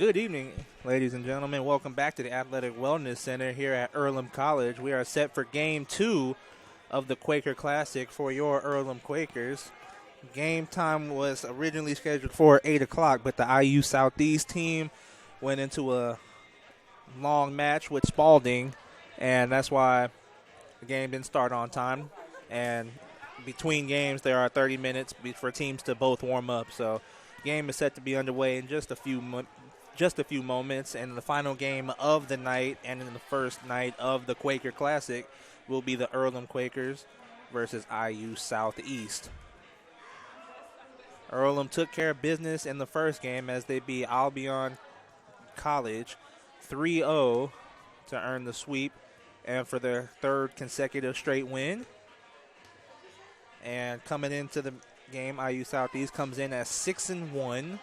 Good evening, ladies and gentlemen. Welcome back to the Athletic Wellness Center here at Earlham College. We are set for Game 2 of the Quaker Classic for your Earlham Quakers. Game time was originally scheduled for 8 o'clock, but the IU Southeast team went into a long match with Spalding, and that's why the game didn't start on time. And between games, there are 30 minutes for teams to both warm up. So the game is set to be underway in just a few moments, and the final game of the night and in the first night of the Quaker Classic will be the Earlham Quakers versus IU Southeast. Earlham took care of business in the first game as they beat Albion College 3-0 to earn the sweep and for their third consecutive straight win. And coming into the game, IU Southeast comes in at 6-1.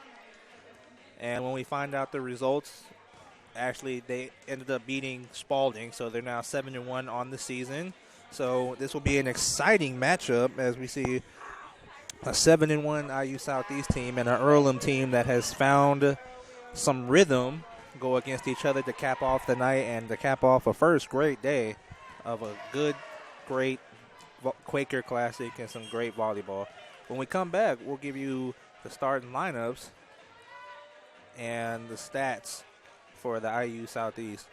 And when we find out the results, actually they ended up beating Spalding, so they're now 7-1 on the season. So this will be an exciting matchup as we see a 7-1 IU Southeast team and an Earlham team that has found some rhythm go against each other to cap off the night and to cap off a first great day of a good, great Quaker Classic and some great volleyball. When we come back, we'll give you the starting lineups and the stats for the IU Southeast.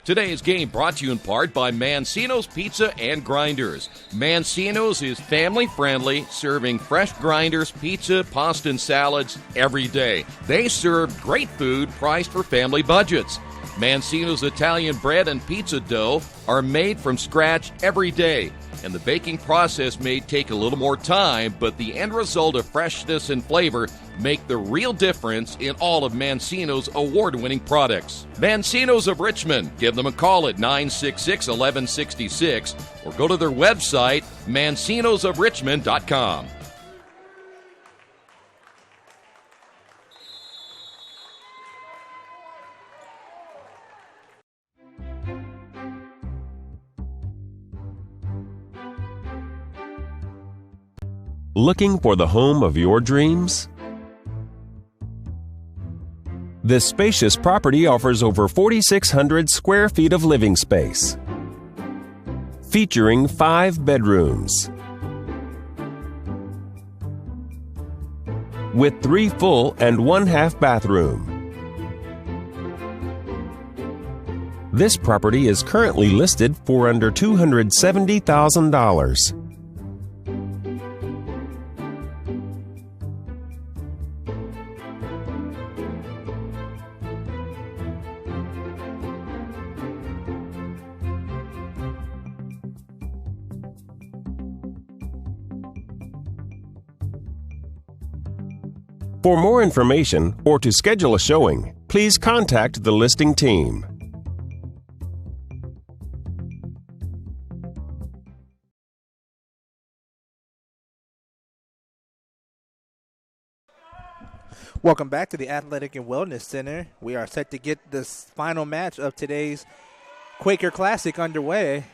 Today's game brought to you in part by Mancino's Pizza and Grinders. Mancino's is family-friendly, serving fresh grinders, pizza, pasta, and salads every day. They serve great food priced for family budgets. Mancino's Italian bread and pizza dough are made from scratch every day, and the baking process may take a little more time, but the end result of freshness and flavor make the real difference in all of Mancino's award-winning products. Mancino's of Richmond. Give them a call at 966-1166 or go to their website, mancinosofrichmond.com. Looking for the home of your dreams? This spacious property offers over 4,600 square feet of living space, featuring 5 bedrooms, with 3 full and 1 half bathroom. This property is currently listed for under $270,000. For more information or to schedule a showing, please contact the listing team. Welcome back to the Athletic and Wellness Center. We are set to get this final match of today's Quaker Classic underway.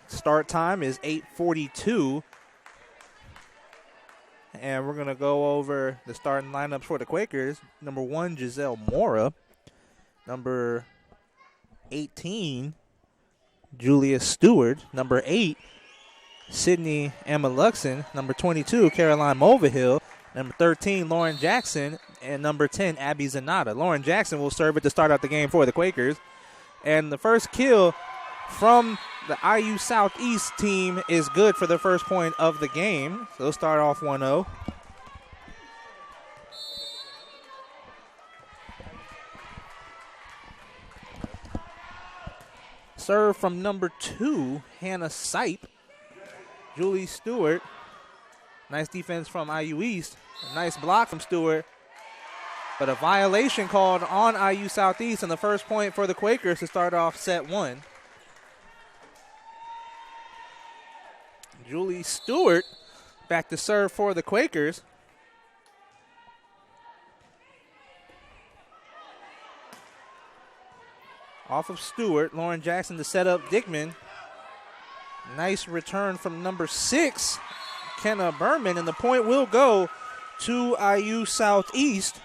Start time is 8:42. And we're going to go over the starting lineups for the Quakers. Number 1, Giselle Mora. Number 18, Julia Stewart. Number 8, Sydney Emma Luxon. Number 22, Caroline Mulvihill. Number 13, Lauren Jackson. And number 10, Abby Zanata. Lauren Jackson will serve it to start out the game for the Quakers. And the first kill from the IU Southeast team is good for the first point of the game. So they'll start off 1-0. Serve from number 2, Hannah Sipe. Julie Stewart. Nice defense from IU East. A nice block from Stewart. But a violation called on IU Southeast, and the first point for the Quakers to start off set 1. Julie Stewart back to serve for the Quakers. Off of Stewart, Lauren Jackson to set up Dickman. Nice return from number 6, Kenna Berman, and the point will go to IU Southeast.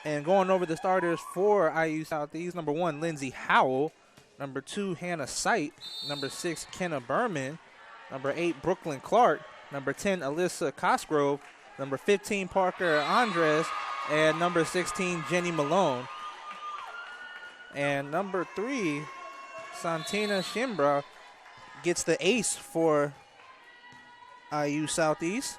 And going over the starters for IU Southeast, number 1, Lindsey Howell. Number 2, Hannah Sight. Number 6, Kenna Berman. Number 8, Brooklyn Clark. Number 10, Alyssa Cosgrove. Number 15, Parker Andres. And number 16, Jenny Malone. And number 3, Santina Shimbra gets the ace for IU Southeast.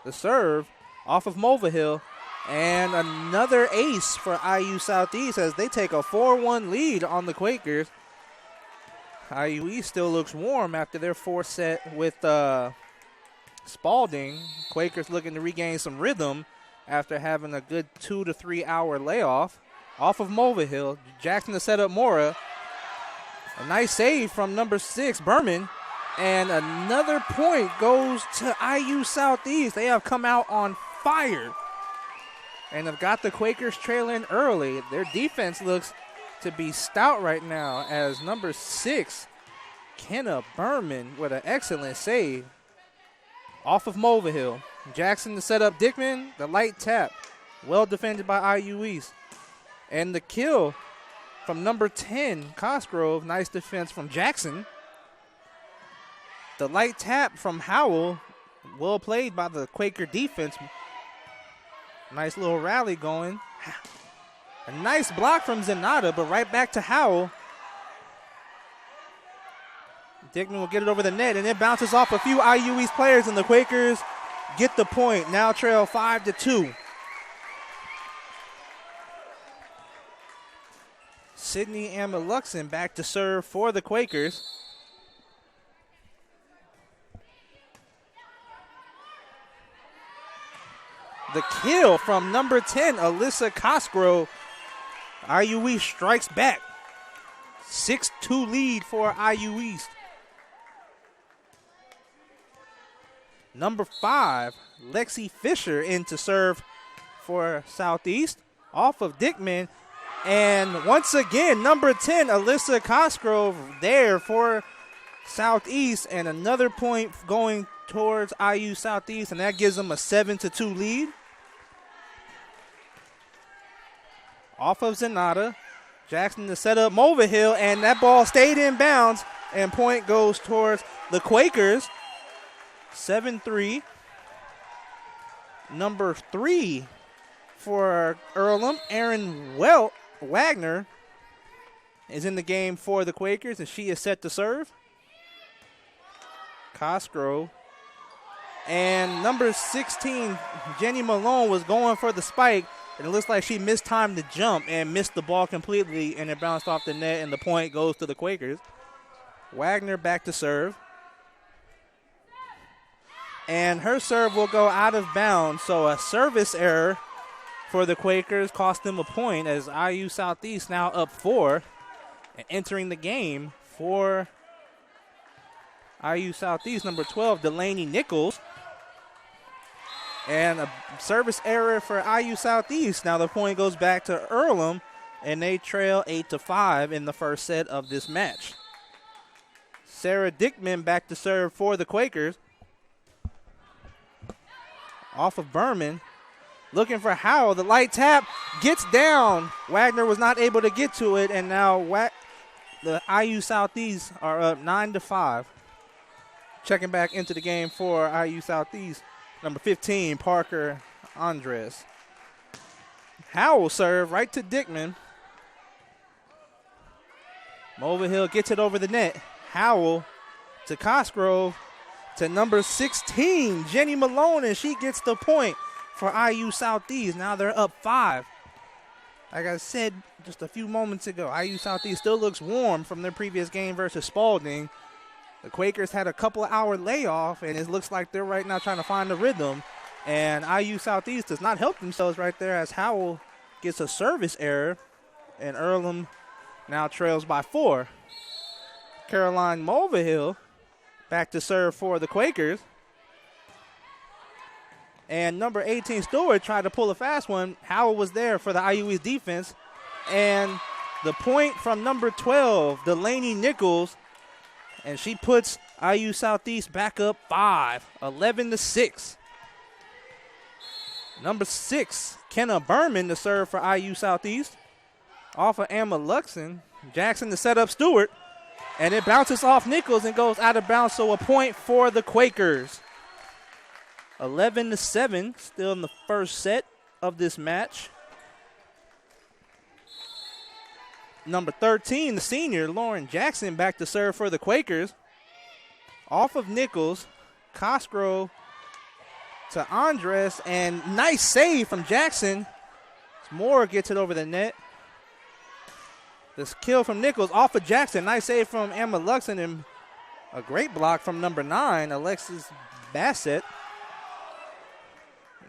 The serve off of Mulvihill. And another ace for IU Southeast as they take a 4-1 lead on the Quakers. IU East still looks warm after their 4th set with Spalding. Quakers looking to regain some rhythm after having a good 2 to 3 hour layoff. Off of Mulvihill, Jackson to set up Mora. A nice save from number 6, Berman. And another point goes to IU Southeast. They have come out on fire and have got the Quakers trailing early. Their defense looks to be stout right now as number 6, Kenna Berman, with an excellent save off of Mulvihill. Jackson to set up Dickman, the light tap. Well defended by IU East. And the kill from number 10, Cosgrove. Nice defense from Jackson. The light tap from Howell. Well played by the Quaker defense. Nice little rally going. A nice block from Zenata, but right back to Howell. Dickman will get it over the net, and it bounces off a few IU East players, and the Quakers get the point. Now trail 5-2. Sydney Amaluxon back to serve for the Quakers. The kill from number 10, Alyssa Cosgrove. IU East strikes back. 6-2 lead for IU East. Number 5, Lexi Fisher in to serve for Southeast. Off of Dickman. And once again, number 10, Alyssa Cosgrove there for Southeast. And another point going towards IU Southeast, and that gives them a 7-2 lead. Off of Zenata. Jackson to set up Mulvihill, and that ball stayed in bounds, and point goes towards the Quakers. 7-3. Number 3 for Earlham, Aaron Wagner, is in the game for the Quakers, and she is set to serve. Cosgrove. And number 16, Jenny Malone, was going for the spike, and it looks like she mistimed the jump and missed the ball completely, and it bounced off the net, and the point goes to the Quakers. Wagner back to serve. And her serve will go out of bounds, so a service error for the Quakers cost them a point as IU Southeast now up 4. And entering the game for IU Southeast, number 12, Delaney Nichols. And a service error for IU Southeast. Now the point goes back to Earlham, and they trail 8-5 in the first set of this match. Sarah Dickman back to serve for the Quakers. Off of Berman. Looking for Howell. The light tap gets down. Wagner was not able to get to it, and now the IU Southeast are up 9-5. Checking back into the game for IU Southeast, number 15, Parker Andres. Howell serve right to Dickman. Mulvihill gets it over the net. Howell to Cosgrove to number 16, Jenny Malone, and she gets the point for IU Southeast. Now they're up 5. Like I said just a few moments ago, IU Southeast still looks warm from their previous game versus Spalding. The Quakers had a couple-hour layoff, and it looks like they're right now trying to find the rhythm. And IU Southeast does not help themselves right there as Howell gets a service error, and Earlham now trails by 4. Caroline Mulvihill back to serve for the Quakers. And number 18, Stewart, tried to pull a fast one. Howell was there for the IU East defense. And the point from number 12, Delaney Nichols, and she puts IU Southeast back up 5, 11-6. Number 6, Kenna Berman to serve for IU Southeast. Off of Emma Luxon. Jackson to set up Stewart. And it bounces off Nichols and goes out of bounds, so a point for the Quakers. 11-7, still in the first set of this match. Number 13, the senior, Lauren Jackson, back to serve for the Quakers. Off of Nichols, Cosgrove to Andres, and nice save from Jackson. Moore gets it over the net. This kill from Nichols off of Jackson. Nice save from Emma Luxon, and a great block from number 9, Alexis Bassett.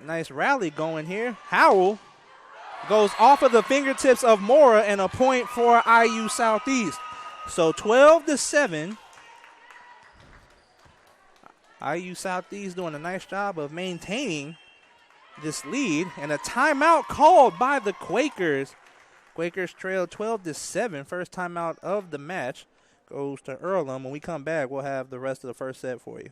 Nice rally going here. Howell goes off of the fingertips of Mora, and a point for IU Southeast. So 12-7. IU Southeast doing a nice job of maintaining this lead, and a timeout called by the Quakers. Quakers trail 12-7. First timeout of the match goes to Earlham. When we come back, we'll have the rest of the first set for you.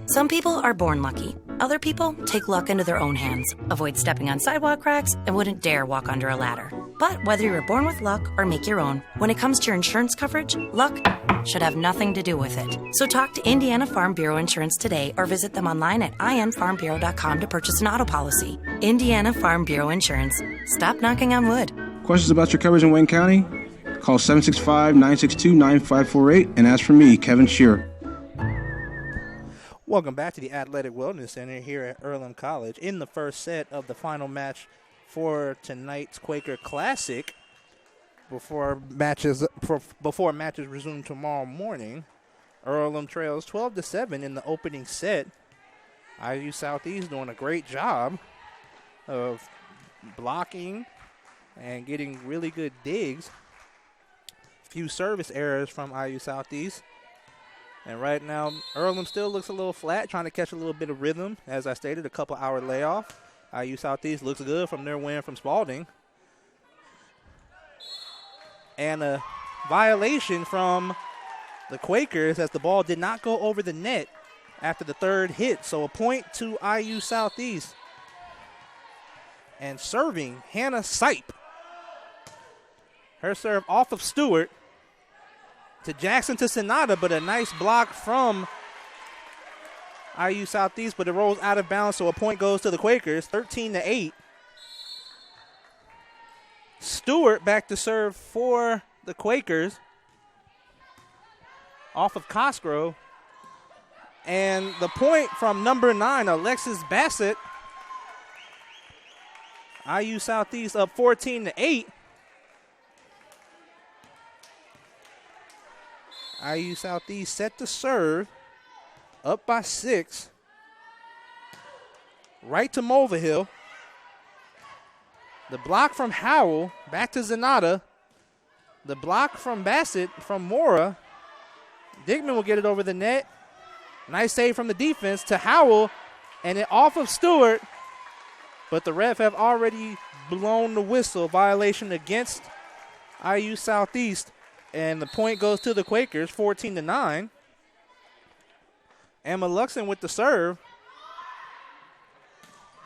Some people are born lucky. Other people take luck into their own hands, avoid stepping on sidewalk cracks, and wouldn't dare walk under a ladder. But whether you're born with luck or make your own, when it comes to your insurance coverage, luck should have nothing to do with it. So talk to Indiana Farm Bureau Insurance today or visit them online at infarmbureau.com to purchase an auto policy. Indiana Farm Bureau Insurance. Stop knocking on wood. Questions about your coverage in Wayne County? Call 765-962-9548 and ask for me, Kevin Shearer. Welcome back to the Athletic Wellness Center here at Earlham College in the first set of the final match for tonight's Quaker Classic. Before matches resume tomorrow morning, Earlham trails 12-7 in the opening set. IU Southeast doing a great job of blocking and getting really good digs. Few service errors from IU Southeast. And right now, Earlham still looks a little flat, trying to catch a little bit of rhythm. As I stated, a couple-hour layoff. IU Southeast looks good from their win from Spalding. And a violation from the Quakers as the ball did not go over the net after the third hit. So a point to IU Southeast. And serving, Hannah Sipe. Her serve off of Stewart. To Jackson to Sonata, but a nice block from IU Southeast, but it rolls out of bounds, so a point goes to the Quakers, 13-8. Stewart back to serve for the Quakers off of Cosgrove. And the point from number 9, Alexis Bassett. IU Southeast up 14-8. IU Southeast set to serve, up by 6. Right to Mulvihill. The block from Howell, back to Zanata. The block from Bassett from Mora. Digman will get it over the net. Nice save from the defense to Howell, and it off of Stewart. But the ref have already blown the whistle, violation against IU Southeast. And the point goes to the Quakers, 14-9. Emma Luxon with the serve.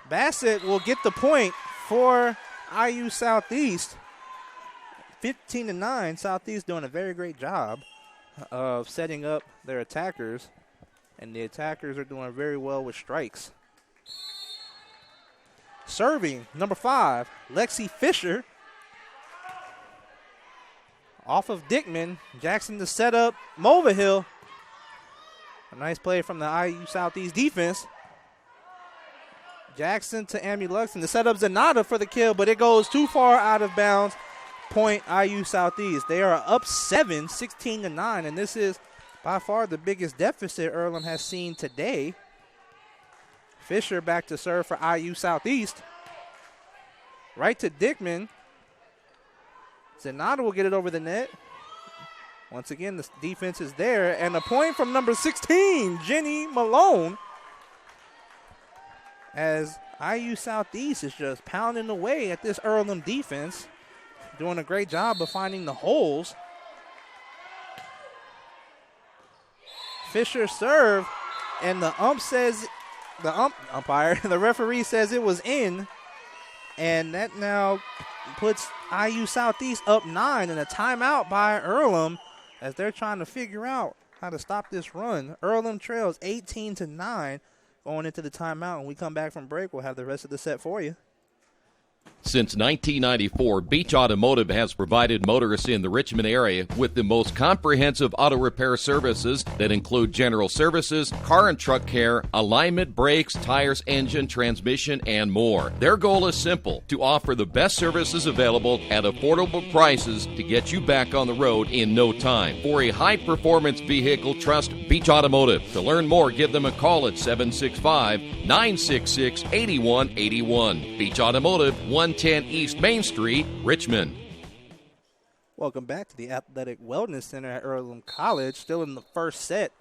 Bassett will get the point for IU Southeast. 15-9. Southeast doing a very great job of setting up their attackers. And the attackers are doing very well with strikes. Serving, number 5, Lexi Fisher. Off of Dickman, Jackson to set up Mulvihill. A nice play from the IU Southeast defense. Jackson to Amy Luxon to set up Zanata for the kill, but it goes too far out of bounds. Point IU Southeast. They are up 7, 16-9, and this is by far the biggest deficit Earlham has seen today. Fisher back to serve for IU Southeast. Right to Dickman. Zanata will get it over the net. Once again, the defense is there. And a point from number 16, Jenny Malone. As IU Southeast is just pounding away at this Earlham defense. Doing a great job of finding the holes. Fisher serve. And the ump says umpire, the referee says it was in, and that now puts IU Southeast up 9 and a timeout by Earlham as they're trying to figure out how to stop this run. Earlham trails 18-9 going into the timeout. When we come back from break, we'll have the rest of the set for you. Since 1994, Beach Automotive has provided motorists in the Richmond area with the most comprehensive auto repair services that include general services, car and truck care, alignment, brakes, tires, engine, transmission, and more. Their goal is simple: to offer the best services available at affordable prices to get you back on the road in no time. For a high-performance vehicle, trust Beach Automotive. To learn more, give them a call at 765-966-8181. Beach Automotive, 110 East Main Street, Richmond. Welcome back to the Athletic Wellness Center at Earlham College. Still in the first set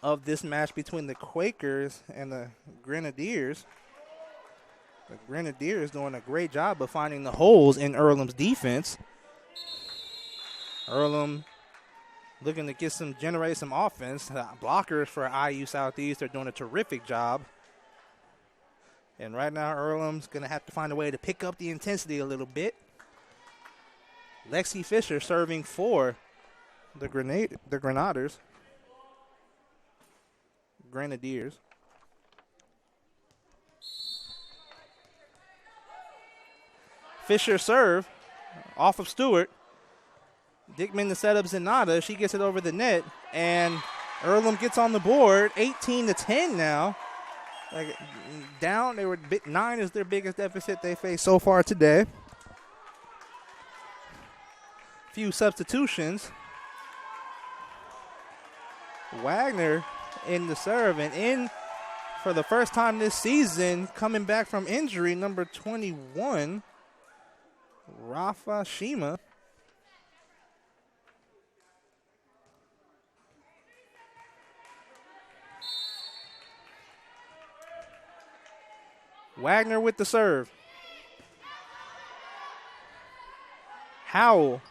of this match between the Quakers and the Grenadiers. The Grenadiers doing a great job of finding the holes in Earlham's defense. Earlham looking to generate some offense. Blockers for IU Southeast are doing a terrific job. And right now, Earlham's going to have to find a way to pick up the intensity a little bit. Lexi Fisher serving for the Grenadiers. Fisher serve off of Stewart. Dickman to set up Zenata. She gets it over the net, and Earlham gets on the board. 18-10 now. Down, 9 is their biggest deficit they face so far today. Few substitutions. Wagner in the serve, and in for the first time this season, coming back from injury, number 21, Rafa Shima. Wagner with the serve. Howell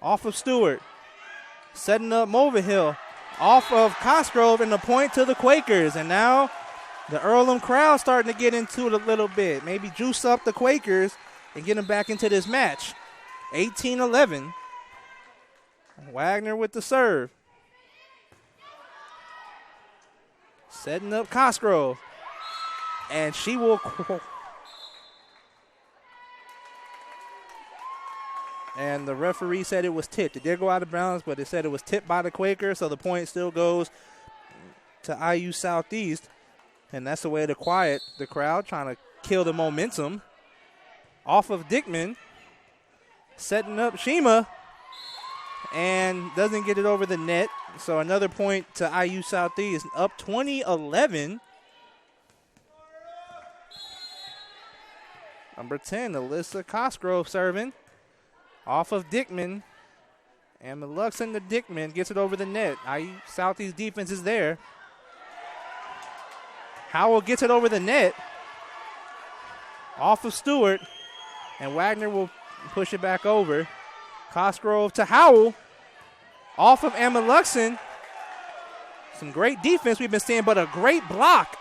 off of Stewart. Setting up Mulvihill. Off of Cosgrove, and the point to the Quakers. And now the Earlham crowd starting to get into it a little bit. Maybe juice up the Quakers and get them back into this match. 18-11. Wagner with the serve. Setting up Cosgrove. And she will. And the referee said it was tipped. It did go out of bounds, but it said it was tipped by the Quakers, so the point still goes to IU Southeast. And that's the way to quiet the crowd, trying to kill the momentum. Off of Dickman. Setting up Shima. And doesn't get it over the net. So another point to IU Southeast. Up 20-11. Number 10, Alyssa Cosgrove serving. Off of Dickman. And Meluxon to Dickman gets it over the net. IU Southeast defense is there. Howell gets it over the net. Off of Stewart. And Wagner will push it back over. Cosgrove to Howell. Off of Emma Luxon. Some great defense we've been seeing, but a great block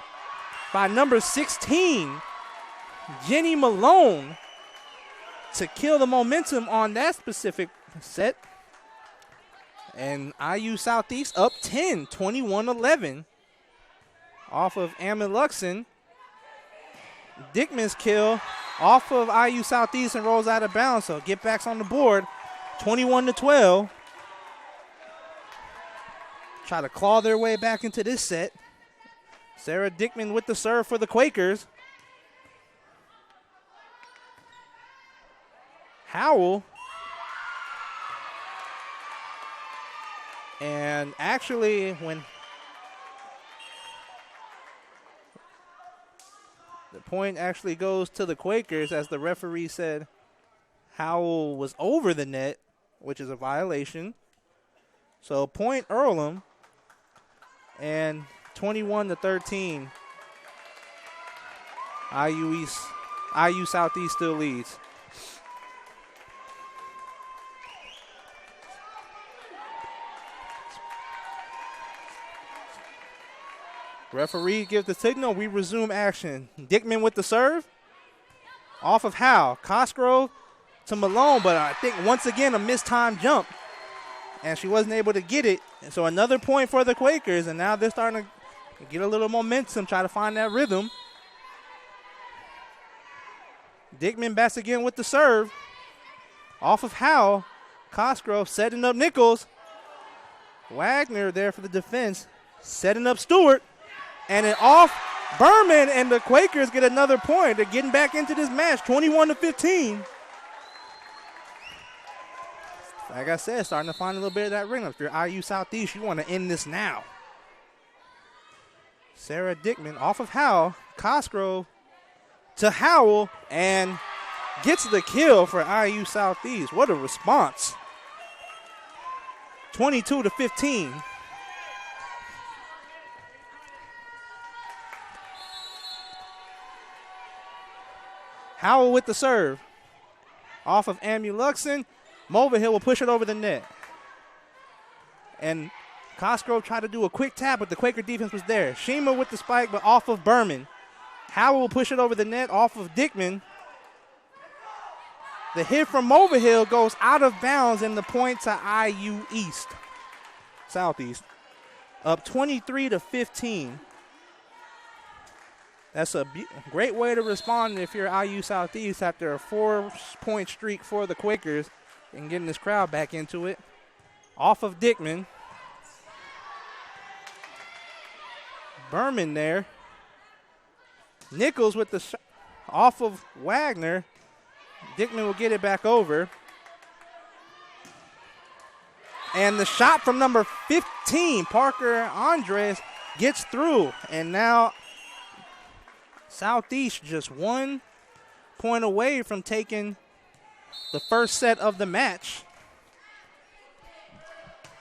by number 16, Jenny Malone, to kill the momentum on that specific set. And IU Southeast up 10, 21-11. Off of Ammon Luxon. Dickman's kill off of IU Southeast and rolls out of bounds. So get backs on the board, 21-12. Try to claw their way back into this set. Sarah Dickman with the serve for the Quakers. Howell. And actually, when the point actually goes to the Quakers, as the referee said Howell was over the net, which is a violation. So point Earlham, and 21-13. IU Southeast still leads. Referee gives the signal. We resume action. Dickman with the serve. Off of Howe. Cosgrove to Malone, but I think once again a mistimed jump. And she wasn't able to get it. And so another point for the Quakers, and now they're starting to get a little momentum, try to find that rhythm. Dickman bats again with the serve. Off of Howe. Cosgrove setting up Nichols. Wagner there for the defense. Setting up Stewart. And it off Berman, and the Quakers get another point. They're getting back into this match, 21-15. Like I said, starting to find a little bit of that rhythm. If you're IU Southeast, you want to end this now. Sarah Dickman off of Howell. Cosgrove to Howell, and gets the kill for IU Southeast. What a response. 22-15. Howell with the serve. Off of Amuluxon. Mulvihill will push it over the net. And Cosgrove tried to do a quick tap, but the Quaker defense was there. Shima with the spike, but off of Berman. Howell will push it over the net off of Dickman. The hit from Mulvihill goes out of bounds, and the point to IU East. Southeast. Up 23-15. That's a great way to respond if you're IU Southeast after a 4-point streak for the Quakers and getting this crowd back into it. Off of Dickman. Berman there. Nichols with the off of Wagner. Dickman will get it back over. And the shot from number 15, Parker Andres, gets through. And now Southeast just 1 point away from taking the first set of the match.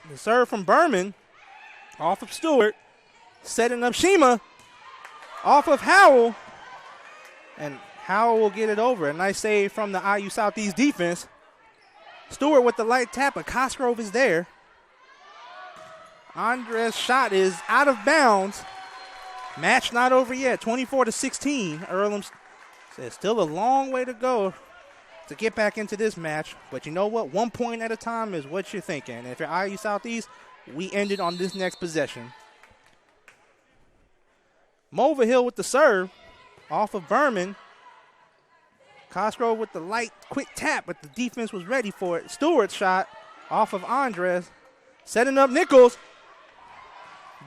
The serve from Berman, off of Stewart, setting up Shima, off of Howell, and Howell will get it over. A nice save from the IU Southeast defense. Stewart with the light tap, but Cosgrove is there. Andres' shot is out of bounds. Match not over yet, 24-16. Earlham says still a long way to go to get back into this match. But you know what? 1 point at a time is what you're thinking. And if you're IU Southeast, we end it on this next possession. Mulvihill with the serve off of Berman. Cosgrove with the light, quick tap, but the defense was ready for it. Stewart's shot off of Andres. Setting up Nichols.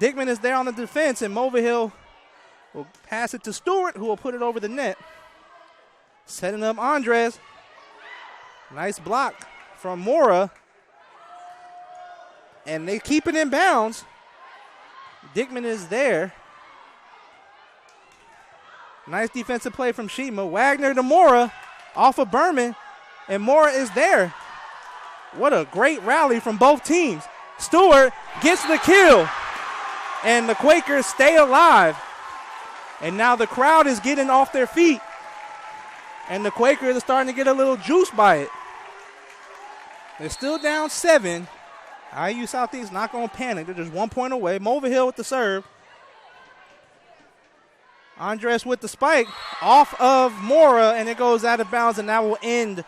Dickman is there on the defense, and Mulvihill will pass it to Stewart, who will put it over the net. Setting up Andres. Nice block from Mora. And they keep it in bounds. Dickman is there. Nice defensive play from Shima. Wagner to Mora off of Berman, and Mora is there. What a great rally from both teams. Stewart gets the kill, and the Quakers stay alive. And now the crowd is getting off their feet, and the Quakers are starting to get a little juice by it. They're still down 7. IU Southeast not going to panic. They're just 1 point away. Mulvihill with the serve. Andres with the spike off of Mora, and it goes out of bounds, and that will end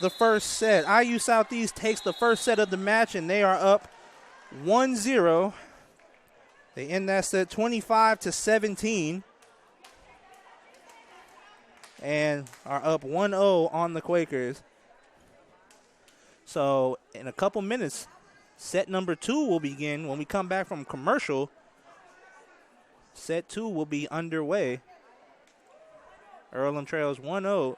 the first set. IU Southeast takes the first set of the match, and they are up 1-0. They end that set 25-17 and are up 1-0 on the Quakers. So in a couple minutes, set number 2 will begin when we come back from commercial. Set 2 will be underway. Earlham trails 1-0.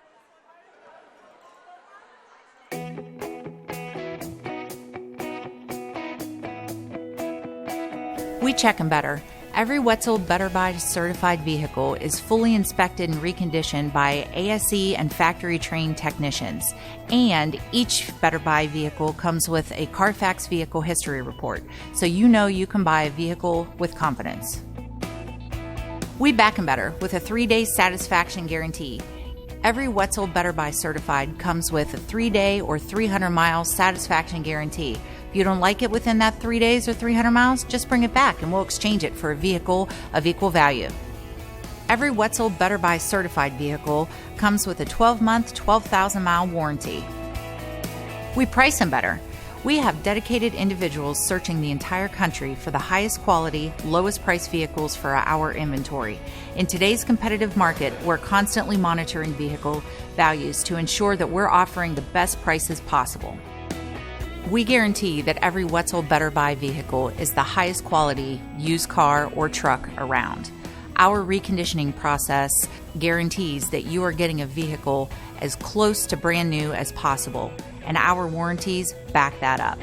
We check them better. Every Wetzel Better Buy certified vehicle is fully inspected and reconditioned by ASE and factory trained technicians. And each Better Buy vehicle comes with a Carfax vehicle history report, so you know you can buy a vehicle with confidence. We back 'em better with a 3-day satisfaction guarantee. Every Wetzel Better Buy certified comes with a 3-day or 300-mile satisfaction guarantee. If you don't like it within that 3 days or 300 miles, just bring it back and we'll exchange it for a vehicle of equal value. Every Wetzel Better Buy certified vehicle comes with a 12-month, 12,000-mile warranty. We price them better. We have dedicated individuals searching the entire country for the highest quality, lowest price vehicles for our inventory. In today's competitive market, we're constantly monitoring vehicle values to ensure that we're offering the best prices possible. We guarantee that every Wetzel Better Buy vehicle is the highest quality used car or truck around. Our reconditioning process guarantees that you are getting a vehicle as close to brand new as possible, and our warranties back that up.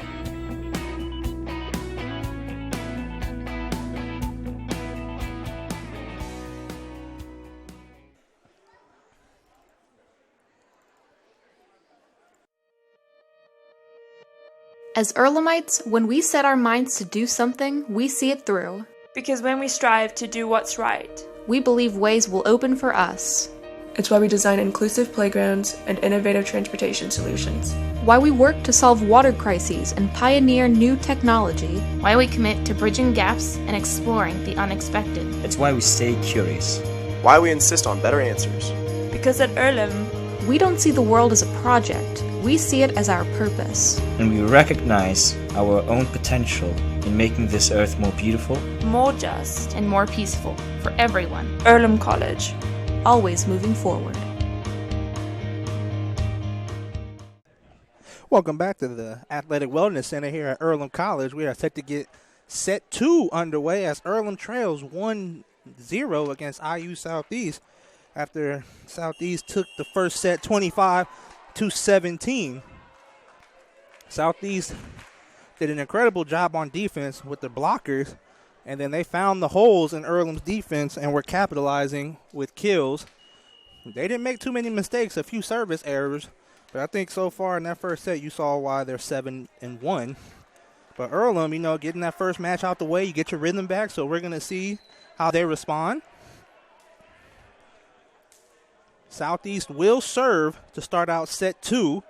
As Earlhamites, when we set our minds to do something, we see it through. Because when we strive to do what's right, we believe ways will open for us. It's why we design inclusive playgrounds and innovative transportation solutions. Why we work to solve water crises and pioneer new technology. Why we commit to bridging gaps and exploring the unexpected. It's why we stay curious. Why we insist on better answers. Because at Earlham, we don't see the world as a project. We see it as our purpose. And we recognize our own potential in making this earth more beautiful, more just, and more peaceful for everyone. Earlham College. Always moving forward. Welcome back to the Athletic Wellness Center here at Earlham College. We are set to get set 2 underway as Earlham trails 1-0 against IU Southeast after Southeast took the first set 25-17. Southeast did an incredible job on defense with the blockers, and then they found the holes in Earlham's defense and were capitalizing with kills. They didn't make too many mistakes, a few service errors, but I think so far in that first set you saw why they're 7-1. But Earlham, getting that first match out the way, you get your rhythm back, so we're going to see how they respond. Southeast will serve to start out set 2.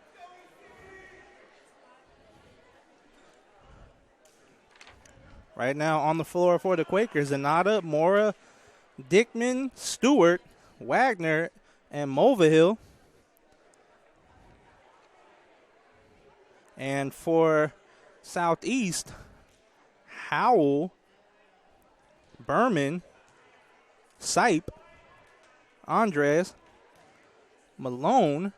Right now on the floor for the Quakers, Zanata, Mora, Dickman, Stewart, Wagner, and Mulvihill. And for Southeast, Howell, Berman, Sipe, Andres, Malone,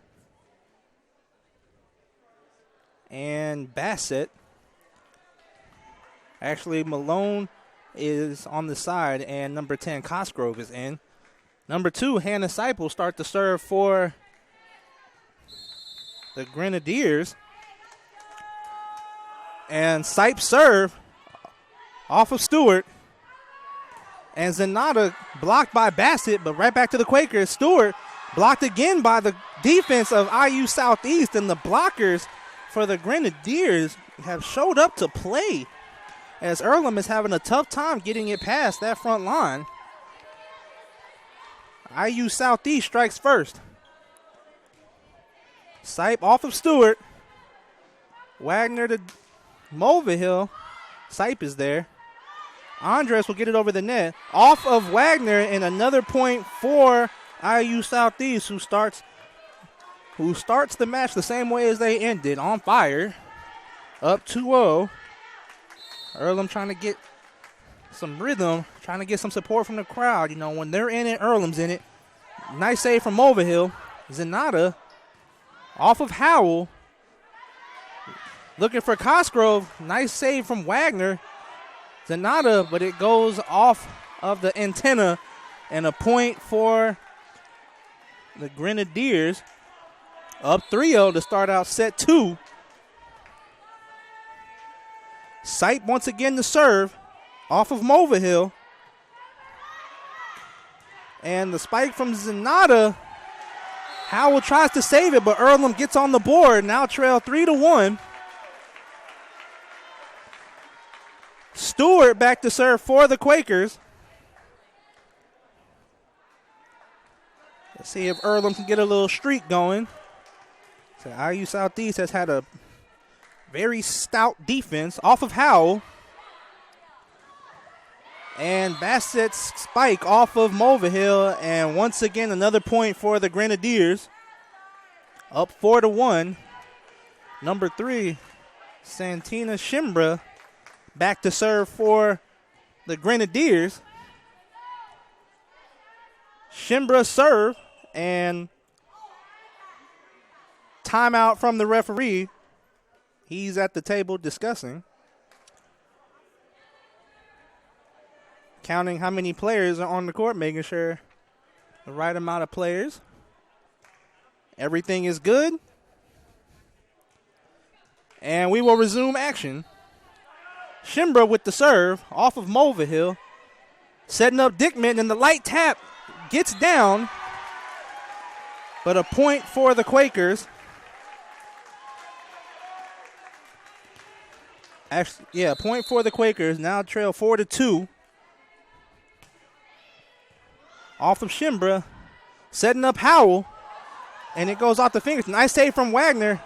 and Bassett. Actually, Malone is on the side, and number 10, Cosgrove, is in. Number 2, Hannah Sipe will start to serve for the Grenadiers. And Sipe serve off of Stewart. And Zanata blocked by Bassett, but right back to the Quakers. Stewart blocked again by the defense of IU Southeast, and the blockers for the Grenadiers have showed up to play, as Earlham is having a tough time getting it past that front line. IU Southeast strikes first. Sipe off of Stewart. Wagner to Mulvihill. Sipe is there. Andres will get it over the net. Off of Wagner, and another point for IU Southeast, who starts the match the same way as they ended, on fire. Up 2-0. Earlham trying to get some rhythm, trying to get some support from the crowd. When they're in it, Earlham's in it. Nice save from Mulvihill. Zanata off of Howell. Looking for Cosgrove. Nice save from Wagner. Zanata, but it goes off of the antenna, and a point for the Grenadiers. Up 3-0 to start out set 2. Sipe once again to serve off of Mulvihill. And the spike from Zanata. Howell tries to save it, but Earlham gets on the board. Now trail 3-1. Stewart back to serve for the Quakers. Let's see if Earlham can get a little streak going. So IU Southeast has had a Very stout defense off of Howell. And Bassett's spike off of Mulvihill. And once again, another point for the Grenadiers. Up 4-1. Number 3, Santina Shimbra, back to serve for the Grenadiers. Shimbra serve, and timeout from the referee. He's at the table discussing. Counting how many players are on the court, making sure the right amount of players. Everything is good. And we will resume action. Shimbra with the serve off of Mulvihill. Setting up Dickman, and the light tap gets down. But a point for the Quakers. Actually, yeah, a point for the Quakers. Now trail 4-2. Off of Shimbra. Setting up Howell. And it goes off the fingers. Nice save from Wagner.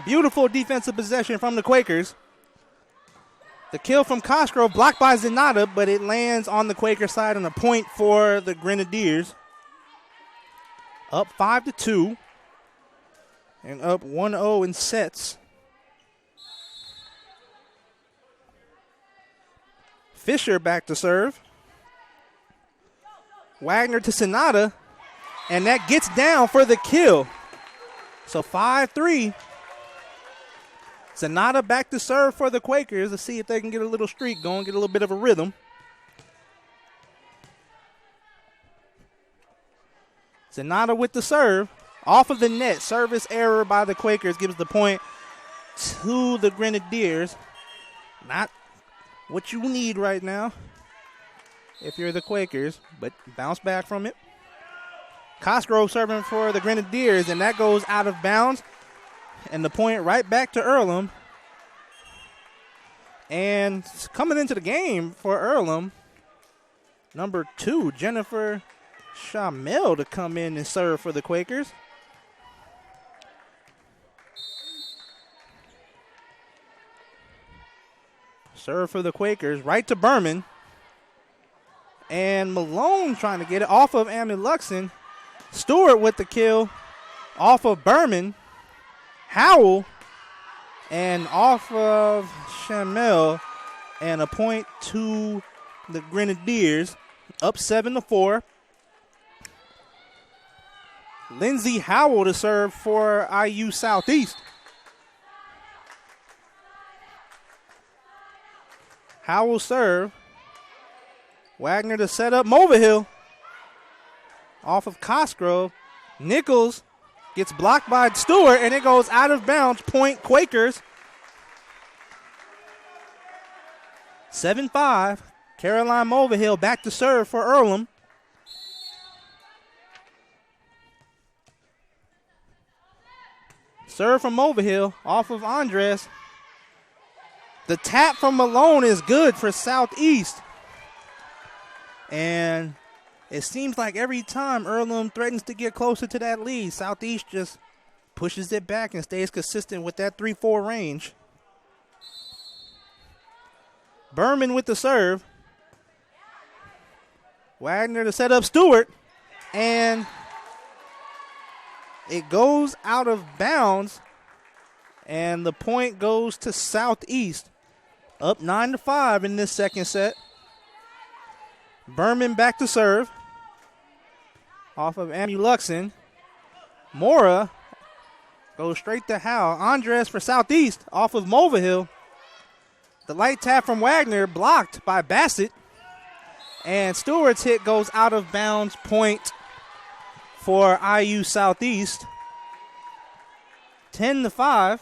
Beautiful defensive possession from the Quakers. The kill from Cosgrove blocked by Zenata, but it lands on the Quaker side and a point for the Grenadiers. Up 5-2 and up 1-0 in sets. Fisher back to serve. Wagner to Zenata, and that gets down for the kill. So 5-3. Zenata back to serve for the Quakers to see if they can get a little streak going, get a little bit of a rhythm. Zenata with the serve. Off of the net. Service error by the Quakers gives the point to the Grenadiers. Not what you need right now if you're the Quakers, but bounce back from it. Cosgrove serving for the Grenadiers, and that goes out of bounds. And the point right back to Earlham. And coming into the game for Earlham, number 2, Jennifer Shamel, to come in and serve for the Quakers. Serve for the Quakers, right to Berman. And Malone trying to get it off of Amy Luxon. Stewart with the kill off of Berman. Howell, and off of Shamel, and a point to the Grenadiers, up 7-4. Lindsay Howell to serve for IU Southeast. Howell serve. Wagner to set up Mulvihill. Off of Cosgrove. Nichols gets blocked by Stewart, and it goes out of bounds. Point Quakers. 7-5. Caroline Mulvihill back to serve for Earlham. Serve from Mulvihill off of Andres. The tap from Malone is good for Southeast. And it seems like every time Earlham threatens to get closer to that lead, Southeast just pushes it back and stays consistent with that 3-4 range. Berman with the serve. Wagner to set up Stewart. And it goes out of bounds. And the point goes to Southeast. Up 9-5 in this second set. Berman back to serve. Off of Amy Luxon. Mora goes straight to Howell. Andres for Southeast off of Mulvihill. The light tap from Wagner blocked by Bassett. And Stewart's hit goes out of bounds. Point for IU Southeast. 10-5.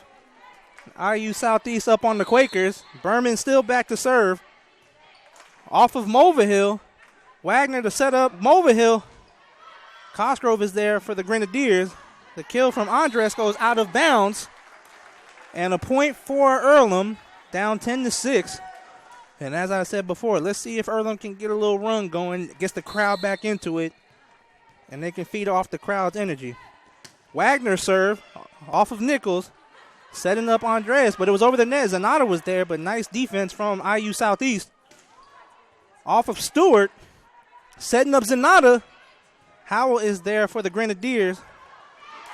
IU Southeast up on the Quakers. Berman still back to serve. Off of Mulvihill. Wagner to set up Mulvihill. Cosgrove is there for the Grenadiers. The kill from Andres goes out of bounds. And a point for Earlham, down 10-6. And as I said before, let's see if Earlham can get a little run going, gets the crowd back into it, and they can feed off the crowd's energy. Wagner serve off of Nichols. setting up Andreas, but it was over the net. Zanata was there, but nice defense from IU Southeast. Off of Stewart, setting up Zanata. Howell is there for the Grenadiers.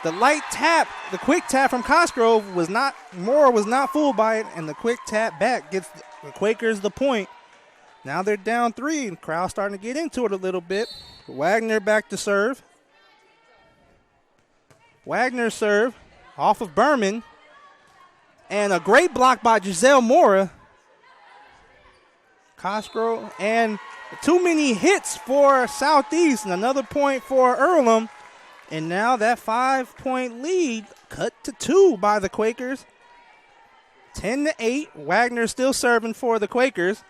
The light tap, the quick tap from Cosgrove Moore was not fooled by it, and the quick tap back gets the Quakers the point. Now they're down 3, and the crowd's starting to get into it a little bit. Wagner back to serve. Wagner serve off of Berman. And a great block by Giselle Mora. Cosgrove, and too many hits for Southeast, and another point for Earlham. And now that 5-point lead cut to 2 by the Quakers. 10-8. Wagner still serving for the Quakers.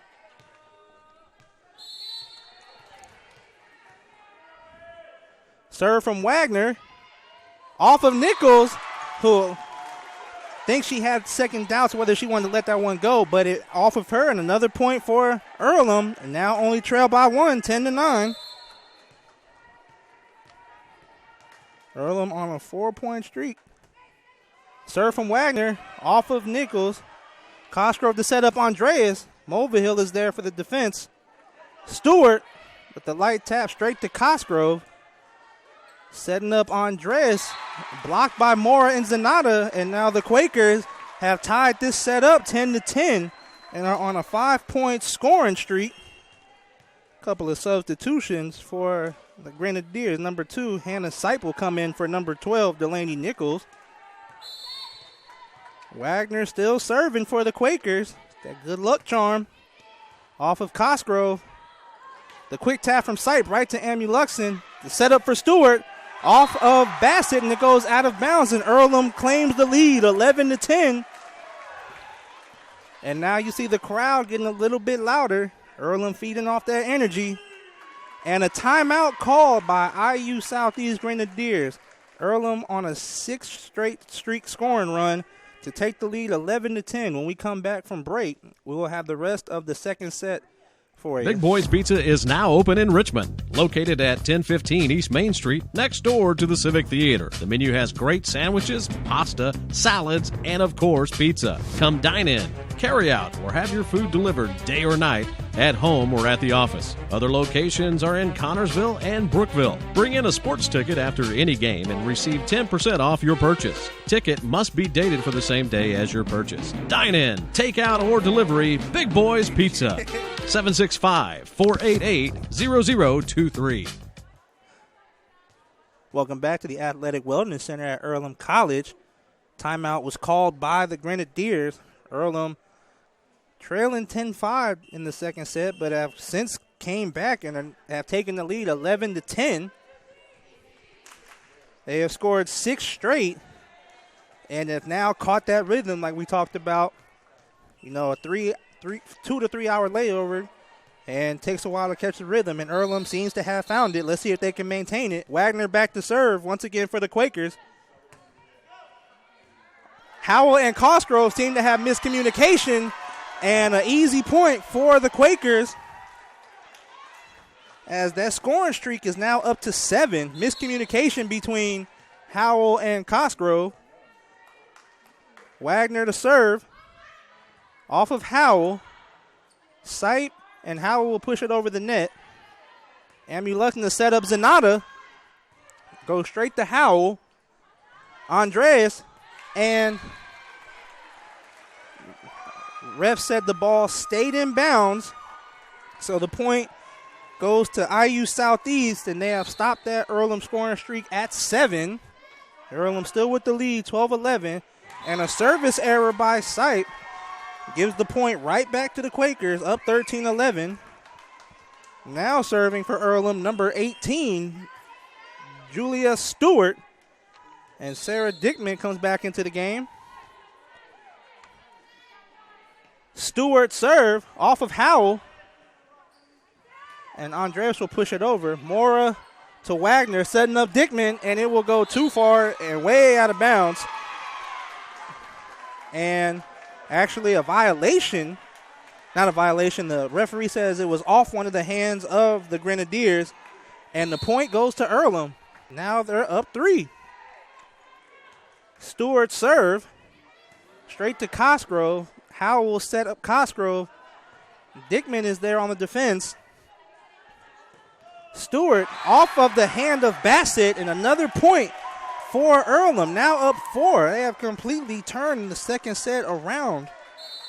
Serve from Wagner. Off of Nichols, who thinks she had second doubts whether she wanted to let that one go, but it off of her, and another point for Earlham, and now only trail by 1, 10-9. Earlham on a 4-point streak. Serve from Wagner, off of Nichols. Cosgrove to set up Andreas. Mulvihill is there for the defense. Stewart with the light tap straight to Cosgrove. Setting up Andreas, blocked by Mora and Zanata, and now the Quakers have tied this set up 10-10 and are on a 5-point scoring streak. Couple of substitutions for the Grenadiers. Number 2, Hannah Sipe will come in for number 12, Delaney Nichols. Wagner still serving for the Quakers. That good luck charm off of Cosgrove. The quick tap from Sipe right to Amuluxon. The setup for Stewart off of Bassett, and it goes out of bounds, and Earlham claims the lead, 11-10. And now you see the crowd getting a little bit louder. Earlham feeding off that energy. And a timeout called by IU Southeast Grenadiers. Earlham on a 6th straight streak scoring run to take the lead 11-10. When we come back from break, we will have the rest of the second set for you. Big Boys Pizza is now open in Richmond, located at 1015 East Main Street, next door to the Civic Theater. The menu has great sandwiches, pasta, salads, and of course, pizza. Come dine in, carry out, or have your food delivered day or night, at home or at the office. Other locations are in Connorsville and Brookville. Bring in a sports ticket after any game and receive 10% off your purchase. Ticket must be dated for the same day as your purchase. Dine in, take out, or delivery, Big Boys Pizza. 765-488-0023. Welcome back to the Athletic Wellness Center at Earlham College. Timeout was called by the Grenadiers. Earlham trailing 10-5 in the second set, but have since came back and have taken the lead 11-10. They have scored 6 straight and have now caught that rhythm like we talked about. You know, a 2 to 3 hour layover, and takes a while to catch the rhythm, and Earlham seems to have found it. Let's see if they can maintain it. Wagner back to serve once again for the Quakers. Howell and Cosgrove seem to have miscommunication, and an easy point for the Quakers as that scoring streak is now up to 7. Miscommunication between Howell and Cosgrove. Wagner to serve. Off of Howell. Sipe and Howell will push it over the net. Amuluxon to set up Zanata. Go straight to Howell. Andreas, and ref said the ball stayed in bounds. So the point goes to IU Southeast, and they have stopped that Earlham scoring streak at 7. Earlham still with the lead, 12-11. And a service error by Sipe gives the point right back to the Quakers, up 13-11. Now serving for Earlham, number 18, Julia Stewart. And Sarah Dickman comes back into the game. Stewart serve off of Howell. And Andreas will push it over. Mora to Wagner, setting up Dickman, and it will go too far and way out of bounds. And actually a violation. Not a violation. The referee says it was off one of the hands of the Grenadiers. And the point goes to Earlham. Now they're up 3. Stewart serve. Straight to Cosgrove. Howell will set up Cosgrove. Dickman is there on the defense. Stewart off of the hand of Bassett, and another point for Earlham. Now up 4. They have completely turned the second set around.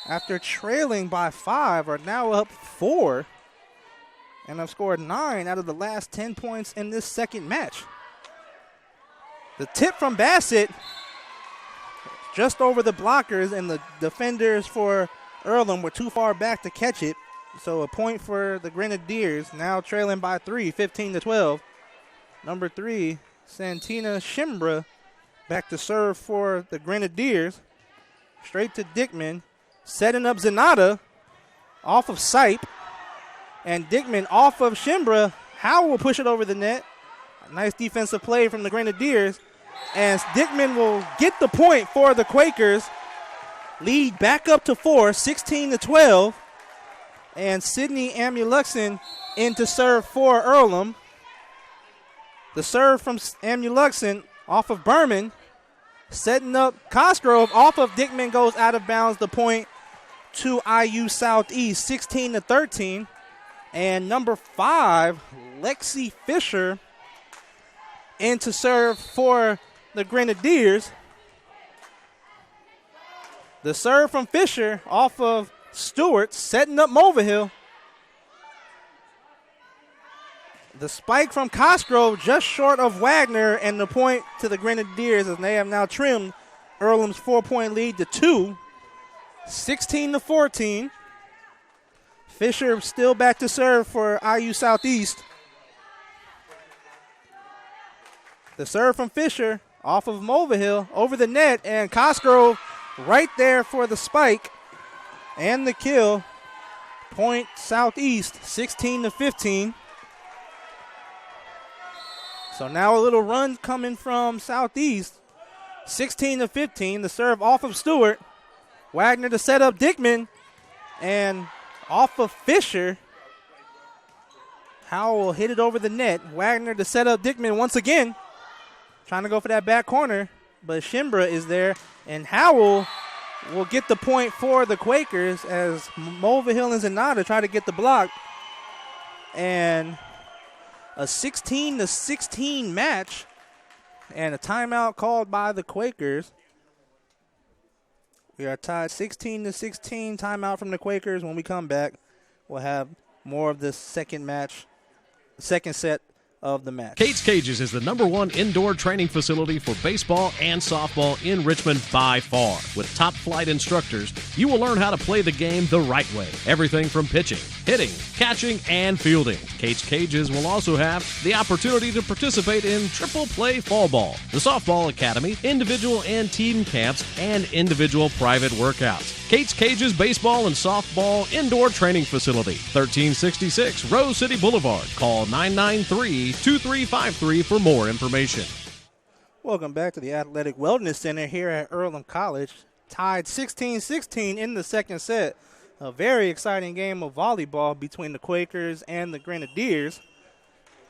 After trailing by 5, are now up 4. And have scored 9 out of the last 10 points in this second match. The tip from Bassett just over the blockers, and the defenders for Earlham were too far back to catch it. So a point for the Grenadiers, now trailing by 3, 15-12. Number 3, Santina Shimbra, back to serve for the Grenadiers. Straight to Dickman, setting up Zanata off of Sipe. And Dickman off of Shimbra. Howell will push it over the net. A nice defensive play from the Grenadiers. And Dickman will get the point for the Quakers. Lead back up to 4, 16-12. And Sydney Amuluxen in to serve for Earlham. The serve from Amuluxen off of Berman. Setting up Cosgrove off of Dickman, goes out of bounds. The point to IU Southeast, 16-13. And number 5, Lexi Fisher in to serve for the Grenadiers. The serve from Fisher off of Stewart, setting up Mulvihill. The spike from Cosgrove just short of Wagner, and the point to the Grenadiers as they have now trimmed Earlham's 4-point lead to 2, 16-14. Fisher still back to serve for IU Southeast. The serve from Fisher off of Mulvihill over the net, and Cosgrove right there for the spike and the kill. Point Southeast, 16-15. So now a little run coming from Southeast, 16-15. The serve off of Stewart. Wagner to set up Dickman, and off of Fisher. Howell will hit it over the net. Wagner to set up Dickman once again. Trying to go for that back corner, but Shimbra is there, and Howell will get the point for the Quakers as Mulvihill and Zanata try to get the block. And a 16-16 match, and a timeout called by the Quakers. We are tied 16-16, timeout from the Quakers. When we come back, we'll have more of this second set of the match. Kate's Cages is the #1 indoor training facility for baseball and softball in Richmond by far. With top flight instructors, you will learn how to play the game the right way. Everything from pitching, hitting, catching, and fielding. Kate's Cages will also have the opportunity to participate in triple play fall ball, the softball academy, individual and team camps, and individual private workouts. Kate's Cages Baseball and Softball Indoor Training Facility, 1366 Rose City Boulevard. Call 993-2353 for more information. Welcome back to the Athletic Wellness Center here at Earlham College. Tied 16-16 in the second set. A very exciting game of volleyball between the Quakers and the Grenadiers.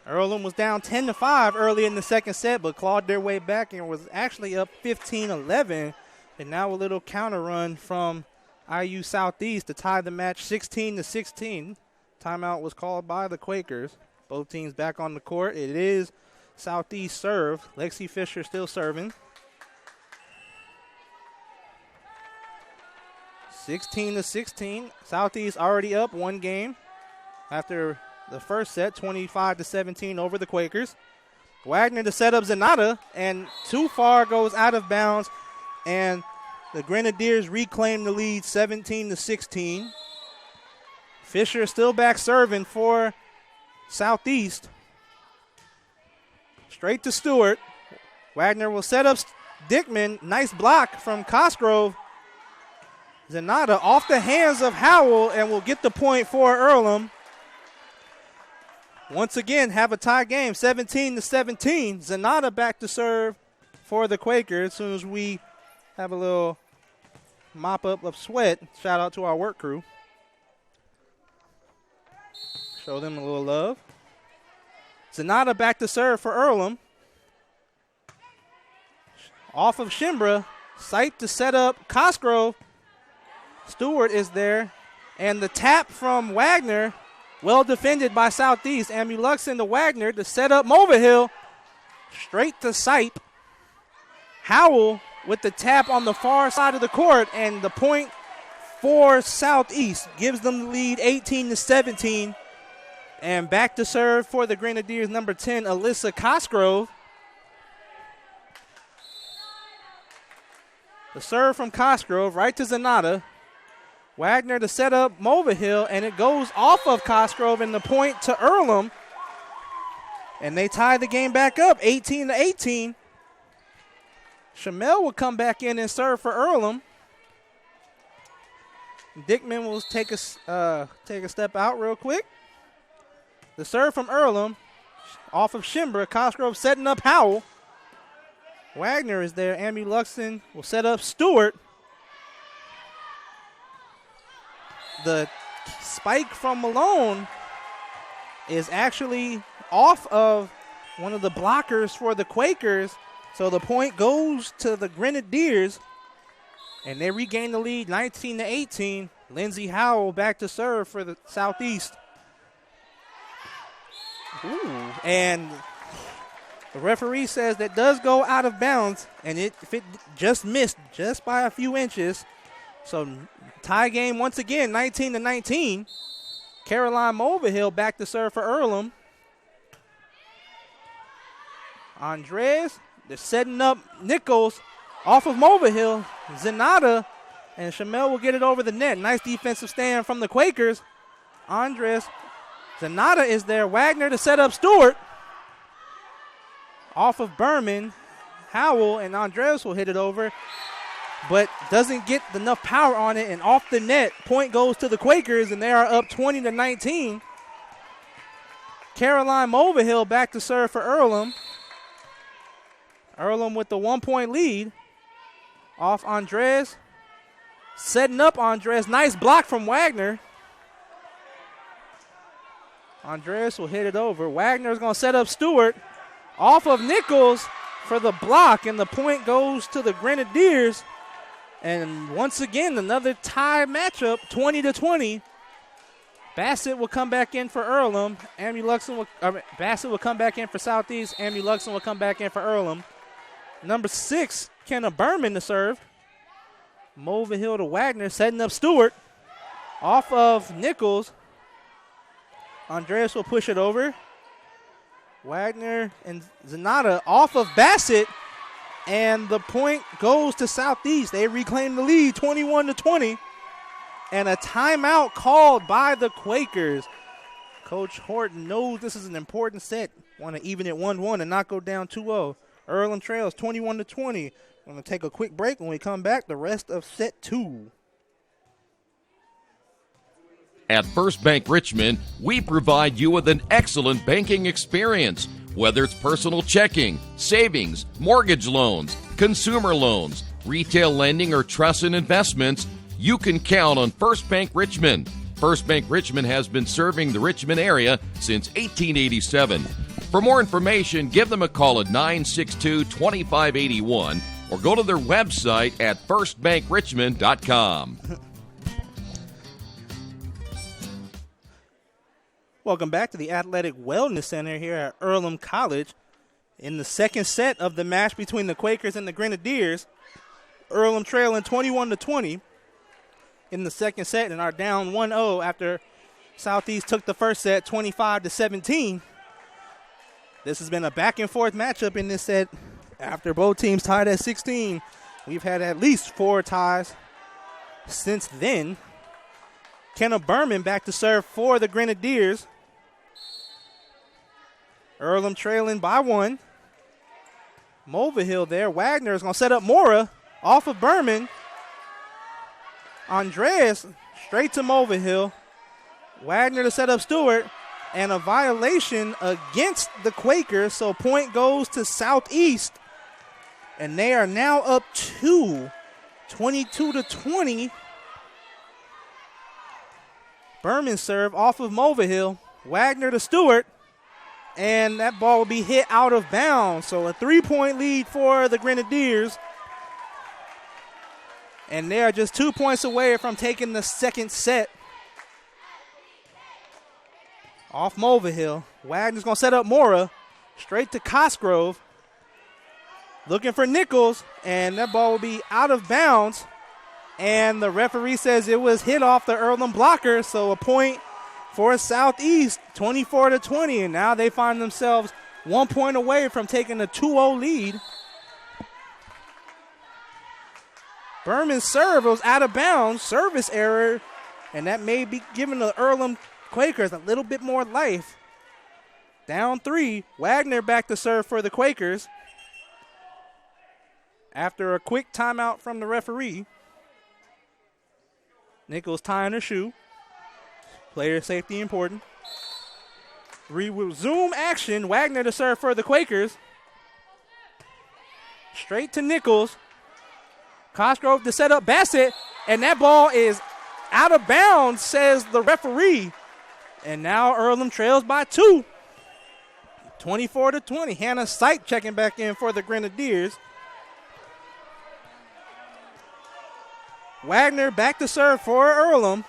Earlham was down 10-5 early in the second set, but clawed their way back and was actually up 15-11. And now a little counter run from IU Southeast to tie the match 16-16. Timeout was called by the Quakers. Both teams back on the court. It is Southeast serve. Lexi Fisher still serving. 16-16. Southeast already up one game after the first set, 25-17 over the Quakers. Wagner to set up Zanata, and too far, goes out of bounds, and the Grenadiers reclaim the lead 17-16. Fisher still back serving for Southeast. Straight to Stewart. Wagner will set up Dickman. Nice block from Cosgrove. Zanata off the hands of Howell and will get the point for Earlham. Once again, have a tie game, 17-17. Zanata back to serve for the Quakers. As soon as we have a little mop-up of sweat, shout out to our work crew. Show them a little love. Zanata back to serve for Earlham. Off of Shimbra, Sipe to set up Cosgrove. Stewart is there. And the tap from Wagner, well defended by Southeast. Amuluxin to Wagner to set up Mulvihill. Straight to Sipe. Howell with the tap on the far side of the court, and the point for Southeast gives them the lead 18-17. And back to serve for the Grenadiers, number 10, Alyssa Cosgrove. The serve from Cosgrove right to Zanata. Wagner to set up Mulvihill, and it goes off of Cosgrove, and the point to Earlham. And they tie the game back up, 18-18. Shamel will come back in and serve for Earlham. Dickman will take a step out real quick. The serve from Earlham off of Shimbra. Cosgrove setting up Howell. Wagner is there. Amuluxin will set up Stewart. The spike from Malone is actually off of one of the blockers for the Quakers. So the point goes to the Grenadiers, and they regain the lead 19-18. Lindsey Howell back to serve for the Southeast. Ooh, and the referee says that does go out of bounds, and if it just missed just by a few inches. So tie game once again, 19-19. Caroline Mulvihill back to serve for Earlham. Andres, they're setting up Nichols off of Mulvihill. Zanata and Shamel will get it over the net. Nice defensive stand from the Quakers. Andres, Zanata is there. Wagner to set up Stewart. Off of Berman. Howell and Andres will hit it over, but doesn't get enough power on it, and off the net. Point goes to the Quakers, and they are up 20-19. Caroline Mulvihill back to serve for Earlham. Earlham with the 1-point lead. Off Andres. Setting up Andres. Nice block from Wagner. Andres will hit it over. Wagner's going to set up Stewart. Off of Nichols for the block, and the point goes to the Grenadiers. And once again, another tie matchup, 20-20. Bassett will come back in for Earlham. Bassett will come back in for Southeast. Amuluxin will come back in for Earlham. Number 6, Kenna Berman to serve. Mulvihill to Wagner, setting up Stewart. Off of Nichols. Andreas will push it over. Wagner and Zanata off of Bassett. And the point goes to Southeast. They reclaim the lead, 21-20. And a timeout called by the Quakers. Coach Horton knows this is an important set. Want to even it 1-1 and not go down 2-0. Earlham trails 21-20. We're going to take a quick break. When we come back, the rest of set 2. At First Bank Richmond, we provide you with an excellent banking experience. Whether it's personal checking, savings, mortgage loans, consumer loans, retail lending, or trust and investments, you can count on First Bank Richmond. First Bank Richmond has been serving the Richmond area since 1887. For more information, give them a call at 962-2581 or go to their website at firstbankrichmond.com. Welcome back to the Athletic Wellness Center here at Earlham College. In the second set of the match between the Quakers and the Grenadiers, Earlham trailing 21-20 in the second set and are down 1-0 after Southeast took the first set 25-17. This has been a back-and-forth matchup in this set. After both teams tied at 16, we've had at least 4 ties since then. Kenna Berman back to serve for the Grenadiers. Earlham trailing by 1. Mulvihill there. Wagner is going to set up Mora off of Berman. Andreas straight to Mulvihill. Wagner to set up Stewart. And a violation against the Quakers, so point goes to Southeast. And they are now up 2, 22-20. Berman serve off of Mulvihill. Wagner to Stewart. And that ball will be hit out of bounds. So a 3-point lead for the Grenadiers. And they are just 2 points away from taking the second set. Off Mulvihill. Wagner's going to set up Mora. Straight to Cosgrove. Looking for Nichols. And that ball will be out of bounds. And the referee says it was hit off the Earlham blocker. So a point for Southeast, 24-20. And now they find themselves 1 point away from taking a 2-0 lead. Berman's serve was out of bounds. Service error. And that may be giving the Earlham Quakers a little bit more life. Down 3. Wagner back to serve for the Quakers. After a quick timeout from the referee. Nichols tying her shoe. Player safety important. Resume action. Wagner to serve for the Quakers. Straight to Nichols. Cosgrove to set up Bassett. And that ball is out of bounds, says the referee. And now Earlham trails by 2. 24-20. Hannah Sight checking back in for the Grenadiers. Wagner back to serve for Earlham.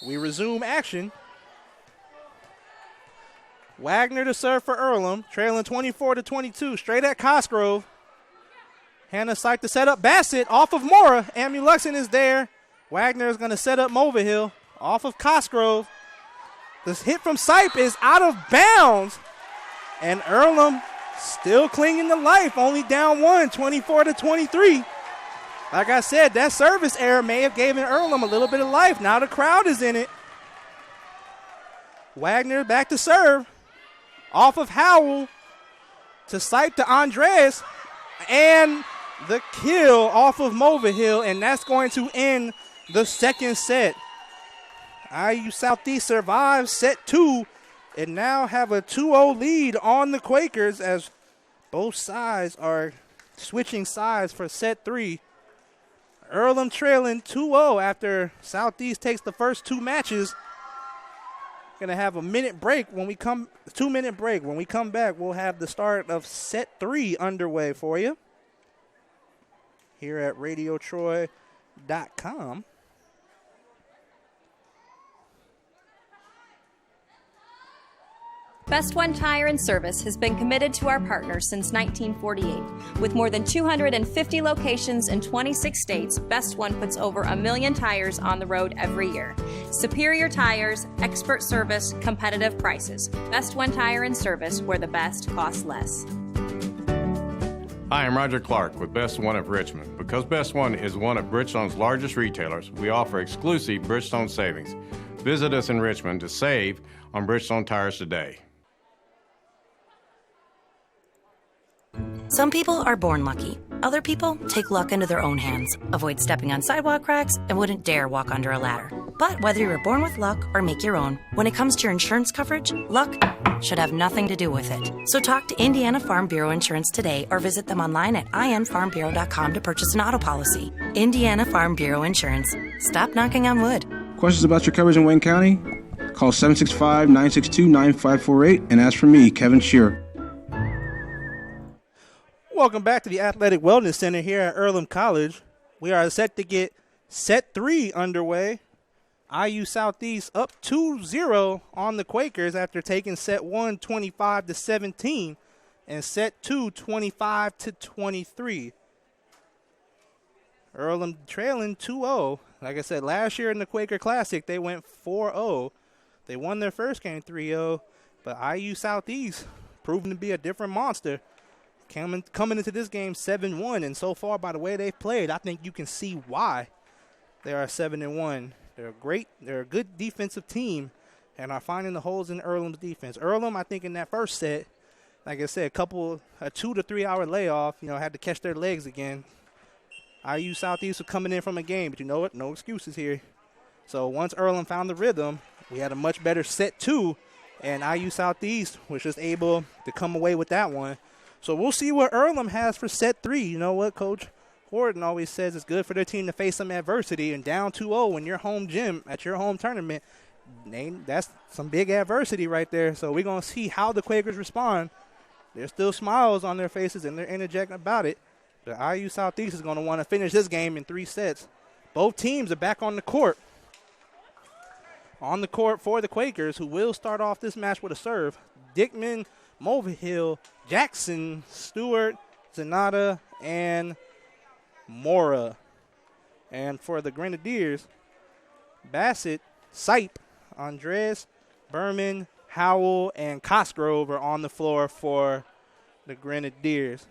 We resume action. Wagner to serve for Earlham, trailing 24-22, straight at Cosgrove. Hannah Sight to set up Bassett off of Mora. Amuluxon is there. Wagner is going to set up Mulvihill off of Cosgrove. This hit from Sipe is out of bounds. And Earlham still clinging to life, only down 1, 24-23. Like I said, that service error may have given Earlham a little bit of life. Now the crowd is in it. Wagner back to serve. Off of Howell to Sipe to Andres. And the kill off of Mulvihill, and that's going to end the second set. IU Southeast survives set 2 and now have a 2-0 lead on the Quakers as both sides are switching sides for set 3. Earlham trailing 2-0 after Southeast takes the first 2 matches. Going to have a 2-minute break. When we come back, we'll have the start of set 3 underway for you here at radiotroy.com. Best One Tire and Service has been committed to our partners since 1948. With more than 250 locations in 26 states, Best One puts over 1 million tires on the road every year. Superior tires, expert service, competitive prices. Best One Tire and Service, where the best costs less. Hi, I'm Roger Clark with Best One of Richmond. Because Best One is one of Bridgestone's largest retailers, we offer exclusive Bridgestone savings. Visit us in Richmond to save on Bridgestone tires today. Some people are born lucky. Other people take luck into their own hands, avoid stepping on sidewalk cracks, and wouldn't dare walk under a ladder. But whether you were born with luck or make your own, when it comes to your insurance coverage, luck should have nothing to do with it. So talk to Indiana Farm Bureau Insurance today or visit them online at infarmbureau.com to purchase an auto policy. Indiana Farm Bureau Insurance. Stop knocking on wood. Questions about your coverage in Wayne County? Call 765-962-9548 and ask for me, Kevin Shearer. Welcome back to the Athletic Wellness Center here at Earlham College. We are set to get set 3 underway. IU Southeast up 2-0 on the Quakers after taking set 1 25-17 and set 2 25-23. Earlham trailing 2-0. Like I said, last year in the Quaker Classic, they went 4-0. They won their first game 3-0, but IU Southeast proven to be a different monster. Coming into this game 7-1, and so far by the way they've played, I think you can see why they are 7-1. They're a good defensive team and are finding the holes in Earlham's defense. Earlham, I think in that first set, like I said, a 2 to 3 hour layoff, had to catch their legs again. IU Southeast was coming in from a game, but you know what? No excuses here. So once Earlham found the rhythm, we had a much better set 2, and IU Southeast was just able to come away with that one. So we'll see what Earlham has for set 3. You know what, Coach Horton always says it's good for their team to face some adversity, and down 2-0 in your home gym at your home tournament, That's some big adversity right there. So we're going to see how the Quakers respond. There's still smiles on their faces, and they're interjecting about it. The IU Southeast is going to want to finish this game in 3 sets. Both teams are back on the court. On the court for the Quakers, who will start off this match with a serve. Dickman, Mulvihill, Jackson, Stewart, Zanata, and Mora. And for the Grenadiers, Bassett, Sipe, Andres, Berman, Howell, and Cosgrove are on the floor for the Grenadiers.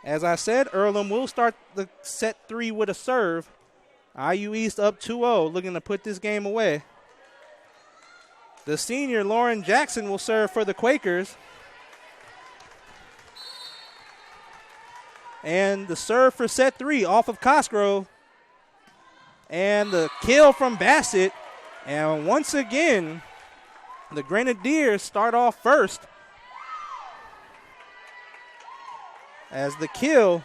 As I said, Earlham will start the set 3 with a serve. IU East up 2-0, looking to put this game away. The senior, Lauren Jackson, will serve for the Quakers. And the serve for set 3 off of Cosgrove. And the kill from Bassett. And once again, the Grenadiers start off first. As the kill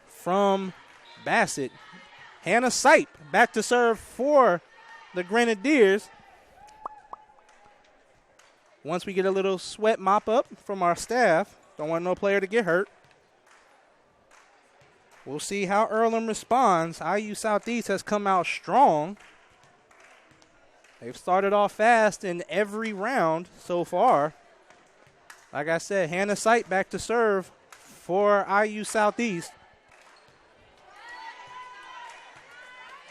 from Bassett. Hannah Sipe back to serve for the Grenadiers. Once we get a little sweat mop up from our staff, don't want no player to get hurt. We'll see how Earlham responds. IU Southeast has come out strong. They've started off fast in every round so far. Like I said, Hannah Sipe back to serve for IU Southeast.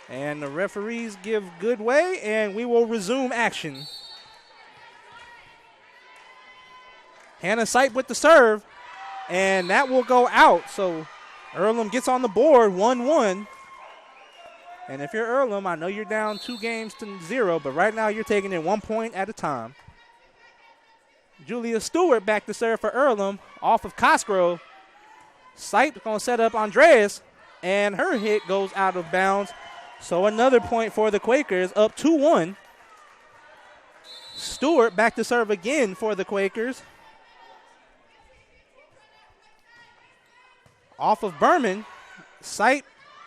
And the referees give good way, and we will resume action. Hannah Sipe with the serve, and that will go out. So Earlham gets on the board, 1-1. And if you're Earlham, I know you're down 2-0, but right now you're taking it 1 point at a time. Julia Stewart back to serve for Earlham off of Cosgrove. Sipe going to set up Andreas, and her hit goes out of bounds. So another point for the Quakers, up 2-1. Stewart back to serve again for the Quakers. Off of Berman, Sipe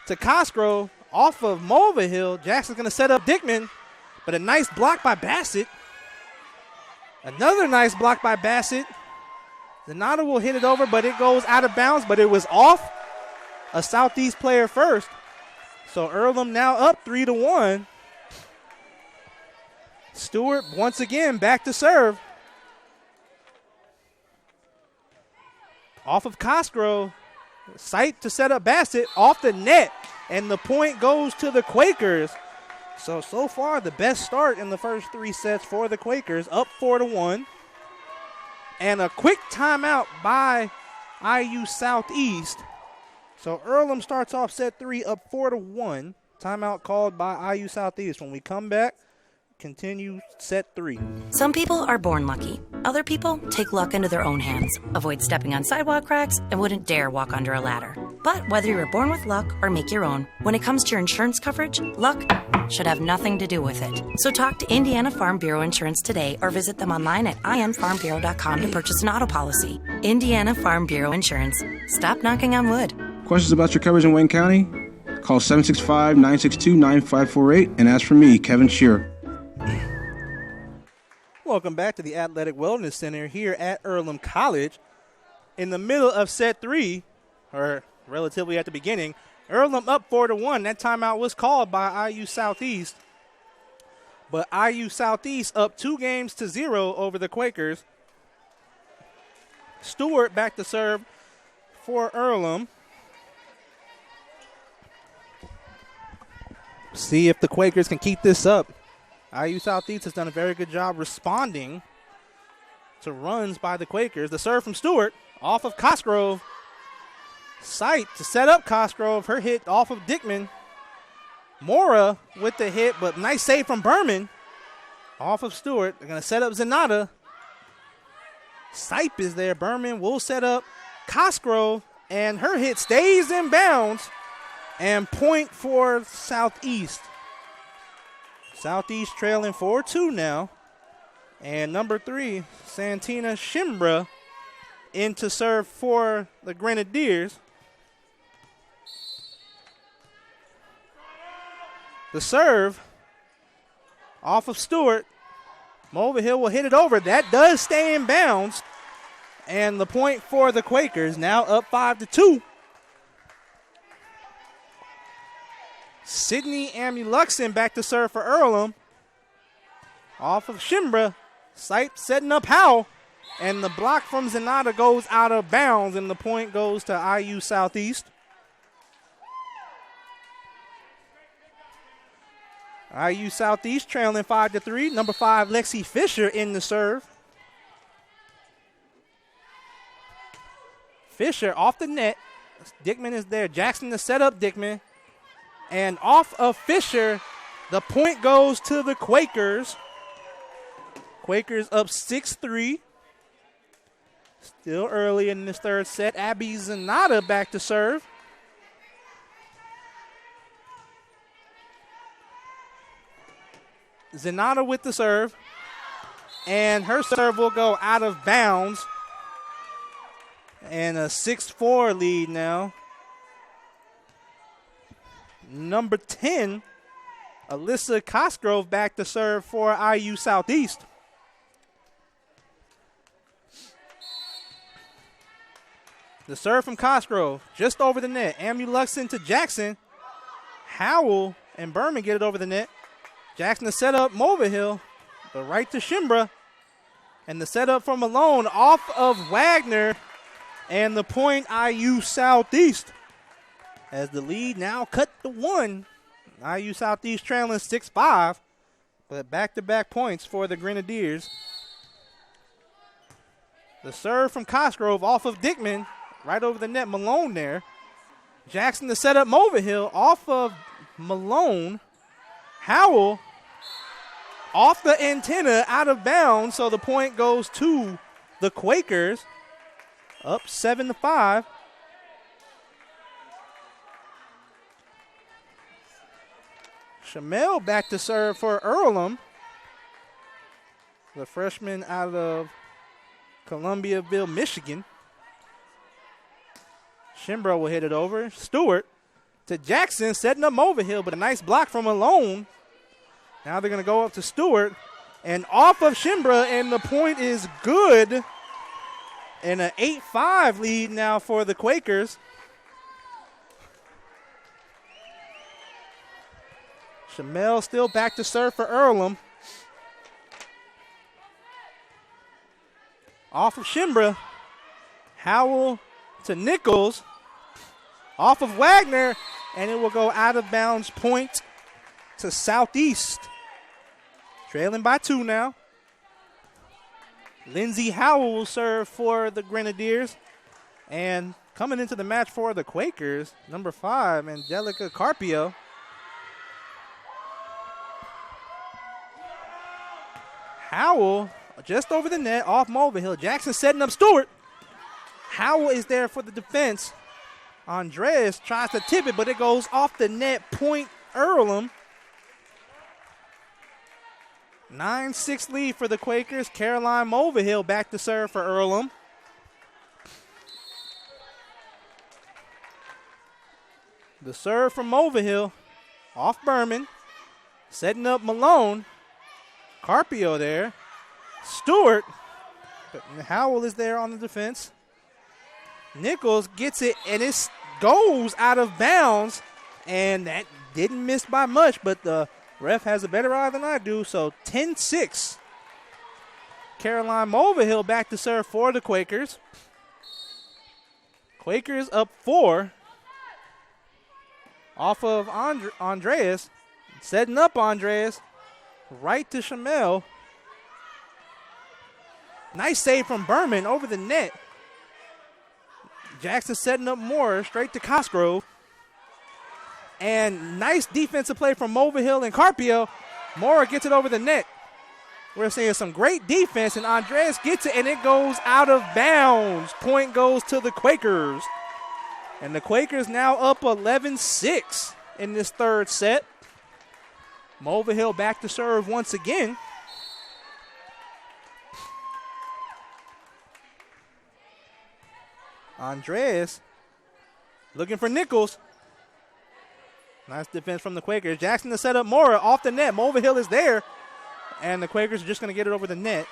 to Cosgrove, off of Mulvihill. Jackson's going to set up Dickman, but a nice block by Bassett. Another nice block by Bassett. Zanata will hit it over, but it goes out of bounds, but it was off a Southeast player first. So Earlham now up 3-1. Stewart once again back to serve. Off of Cosgrove. Sipe to set up Bassett off the net. And the point goes to the Quakers. So far the best start in the first 3 sets for the Quakers. Up 4-1. And a quick timeout by IU Southeast. So Earlham starts off set 3 up 4-1. Timeout called by IU Southeast. When we come back, continue set 3. Some people are born lucky. Other people take luck into their own hands, avoid stepping on sidewalk cracks, and wouldn't dare walk under a ladder. But whether you were born with luck or make your own, when it comes to your insurance coverage, luck should have nothing to do with it. So talk to Indiana Farm Bureau Insurance today or visit them online at infarmbureau.com to purchase an auto policy. Indiana Farm Bureau Insurance. Stop knocking on wood. Questions about your coverage in Wayne County? Call 765-962-9548 and ask for me, Kevin Shearer. Welcome back to the Athletic Wellness Center here at Earlham College. In the middle of set 3, or relatively at the beginning, Earlham up 4-1. That timeout was called by IU Southeast. But IU Southeast up 2-0 over the Quakers. Stewart back to serve for Earlham. See if the Quakers can keep this up. IU Southeast has done a very good job responding to runs by the Quakers. The serve from Stewart off of Cosgrove. Sipe to set up Cosgrove. Her hit off of Dickman. Mora with the hit, but nice save from Berman. Off of Stewart. They're going to set up Zanata. Sipe is there. Berman will set up Cosgrove, and her hit stays in bounds. And point for Southeast. Southeast trailing 4-2 now. And number 3, Santina Shimbra in to serve for the Grenadiers. The serve Off of Stewart. Mulvihill will hit it over. That does stay in bounds. And the point for the Quakers, now up 5-2. Sydney Amuluxin back to serve for Earlham. Off of Shimbra. Sipe setting up Howell. And the block from Zanata goes out of bounds, and the point goes to IU Southeast. IU Southeast trailing 5-3. Number 5, Lexi Fisher in the serve. Fisher off the net. Dickman is there. Jackson to set up Dickman. And off of Fisher, the point goes to the Quakers. Quakers up 6-3. Still early in this third set. Abby Zanata back to serve. Zanata with the serve. And her serve will go out of bounds. And a 6-4 lead now. Number 10, Alyssa Cosgrove back to serve for IU Southeast. The serve from Cosgrove, just over the net. Amuluxin to Jackson. Howell and Berman get it over the net. Jackson to set up Mulvihill. The right to Shimbra. And the setup from Malone off of Wagner. And the point IU Southeast. As the lead now cut to 1. IU Southeast trailing 6-5. But back-to-back points for the Grenadiers. The serve from Cosgrove off of Dickman. Right over the net, Malone there. Jackson to set up Mulvihill off of Malone. Howell off the antenna, out of bounds, so the point goes to the Quakers. Up 7-5. Shamel back to serve for Earlham. The freshman out of Columbiaville, Michigan. Shimbro will hit it over. Stewart to Jackson, setting up Mulvihill, but a nice block from Malone. Now they're going to go up to Stewart. And off of Shimbra, and the point is good. And an 8-5 lead now for the Quakers. Shamel still back to serve for Earlham. Off of Shimbra. Howell to Nichols. Off of Wagner. And it will go out of bounds, point to Southeast. Trailing by 2 now. Lindsey Howell will serve for the Grenadiers. And coming into the match for the Quakers, number 5, Angelica Carpio. Howell just over the net, off Mulvihill. Jackson setting up Stewart. Howell is there for the defense. Andreas tries to tip it, but it goes off the net. Point Earlham. 9-6 lead for the Quakers. Caroline Mulvihill back to serve for Earlham. The serve from Mulvihill. Off Berman. Setting up Malone. Carpio there. Stewart. But Howell is there on the defense. Nichols gets it, and it goes out of bounds. And that didn't miss by much, but the ref has a better eye than I do, so 10-6. Caroline Mulvihill back to serve for the Quakers. Quakers up 4. Off of Andreas. Setting up Andreas. Right to Shamel. Nice save from Berman over the net. Jackson setting up more, straight to Cosgrove. And nice defensive play from Mulvihill and Carpio. Mora gets it over the net. We're seeing some great defense, and Andreas gets it, and it goes out of bounds. Point goes to the Quakers. And the Quakers now up 11-6 in this third set. Mulvihill back to serve once again. Andreas looking for Nichols. Nice defense from the Quakers. Jackson to set up Mora off the net. Mulvihill is there. and the Quakers are just going to get it over the net.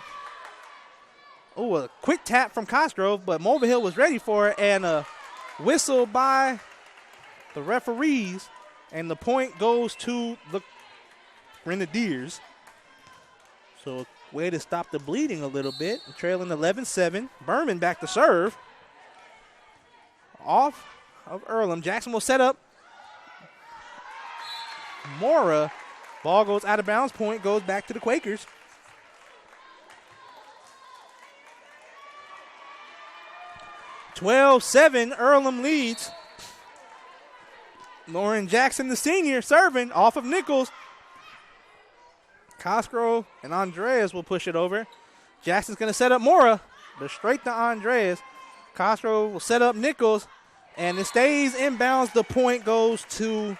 Oh, a quick tap from Cosgrove, but Mulvihill was ready for it, and a whistle by the referees, and the point goes to the Grenadiers. So way to stop the bleeding a little bit. Trailing 11-7. Berman back to serve. Off of Earlham. Jackson will set up. Mora. Ball goes out of bounds. Point goes back to the Quakers. (12-7). Earlham leads. Lauren Jackson, the senior, serving off of Nichols. Cosgrove and Andreas will push it over. Jackson's going to set up Mora, but straight to Andreas. Cosgrove will set up Nichols, and it stays inbounds. The point goes to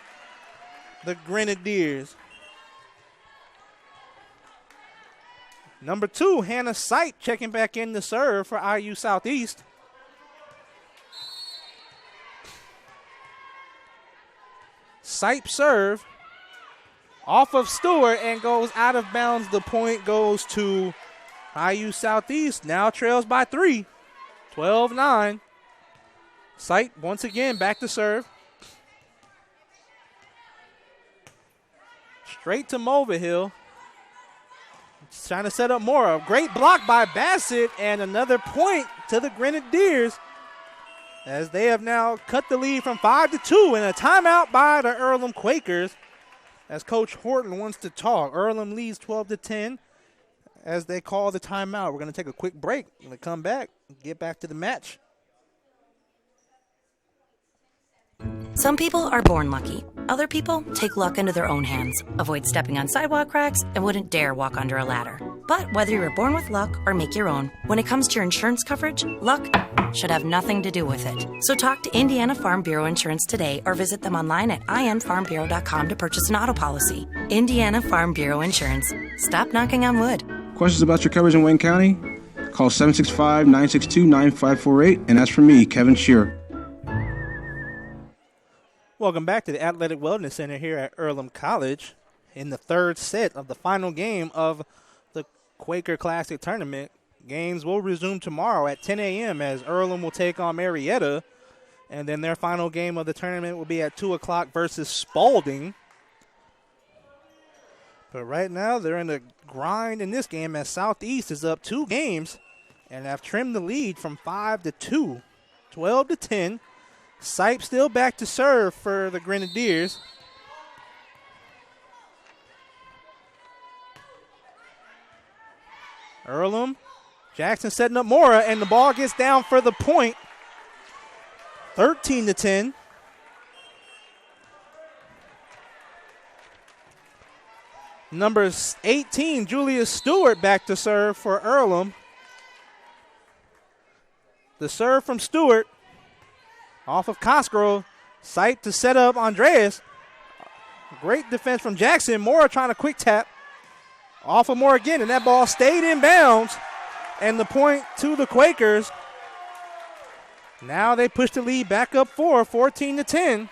the Grenadiers. Number 2, Hannah Sipe checking back in to serve for IU Southeast. Sipe serve. Off of Stewart and goes out of bounds. The point goes to IU Southeast. Now trails by 3. 12-9. Sipe once again back to serve. Straight to Mulvihill. Trying to set up Mora. Great block by Bassett, and another point to the Grenadiers as they have now cut the lead from 5-2, and a timeout by the Earlham Quakers. As Coach Horton wants to talk. Earlham leads 12-10 as they call the timeout. We're going to take a quick break. We're going to come back and get back to the match. Some people are born lucky. Other people take luck into their own hands, avoid stepping on sidewalk cracks, and wouldn't dare walk under a ladder. But whether you were born with luck or make your own, when it comes to your insurance coverage, luck should have nothing to do with it. So talk to Indiana Farm Bureau Insurance today or visit them online at infarmbureau.com to purchase an auto policy. Indiana Farm Bureau Insurance. Stop knocking on wood. Questions about your coverage in Wayne County? Call 765-962-9548 and ask for me, Kevin Shearer. Welcome back to the Athletic Wellness Center here at Earlham College in the third set of the final game of the Quaker Classic Tournament. Games will resume tomorrow at 10 a.m. as Earlham will take on Marietta, and then their final game of the tournament will be at 2 o'clock versus Spalding. But right now they're in a grind in this game as Southeast is up 2 games and have trimmed the lead from 5-2, 12-10. Sipe still back to serve for the Grenadiers. Earlham. Jackson setting up Mora, and the ball gets down for the point. 13-10. Number 18, Julia Stewart, back to serve for Earlham. The serve from Stewart. Off of Cosgrove. Sipe to set up Andreas. Great defense from Jackson. Mora trying to quick tap. Off of Mora again, and that ball stayed in bounds. And the point to the Quakers. Now they push the lead back up 4, 14-10.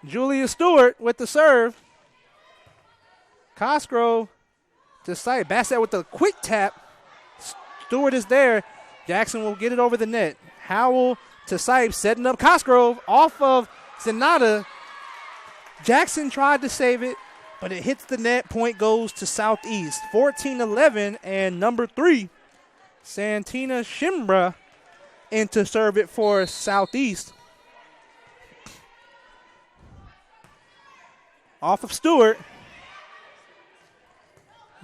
Julia Stewart with the serve. Cosgrove to Sipe. Bassett with the quick tap. Stewart is there. Jackson will get it over the net. Howell to Sipe, setting up Cosgrove off of Zenata. Jackson tried to save it, but it hits the net. Point goes to Southeast. 14-11, and number 3, Santina Shimbra, in to serve it for Southeast. Off of Stewart.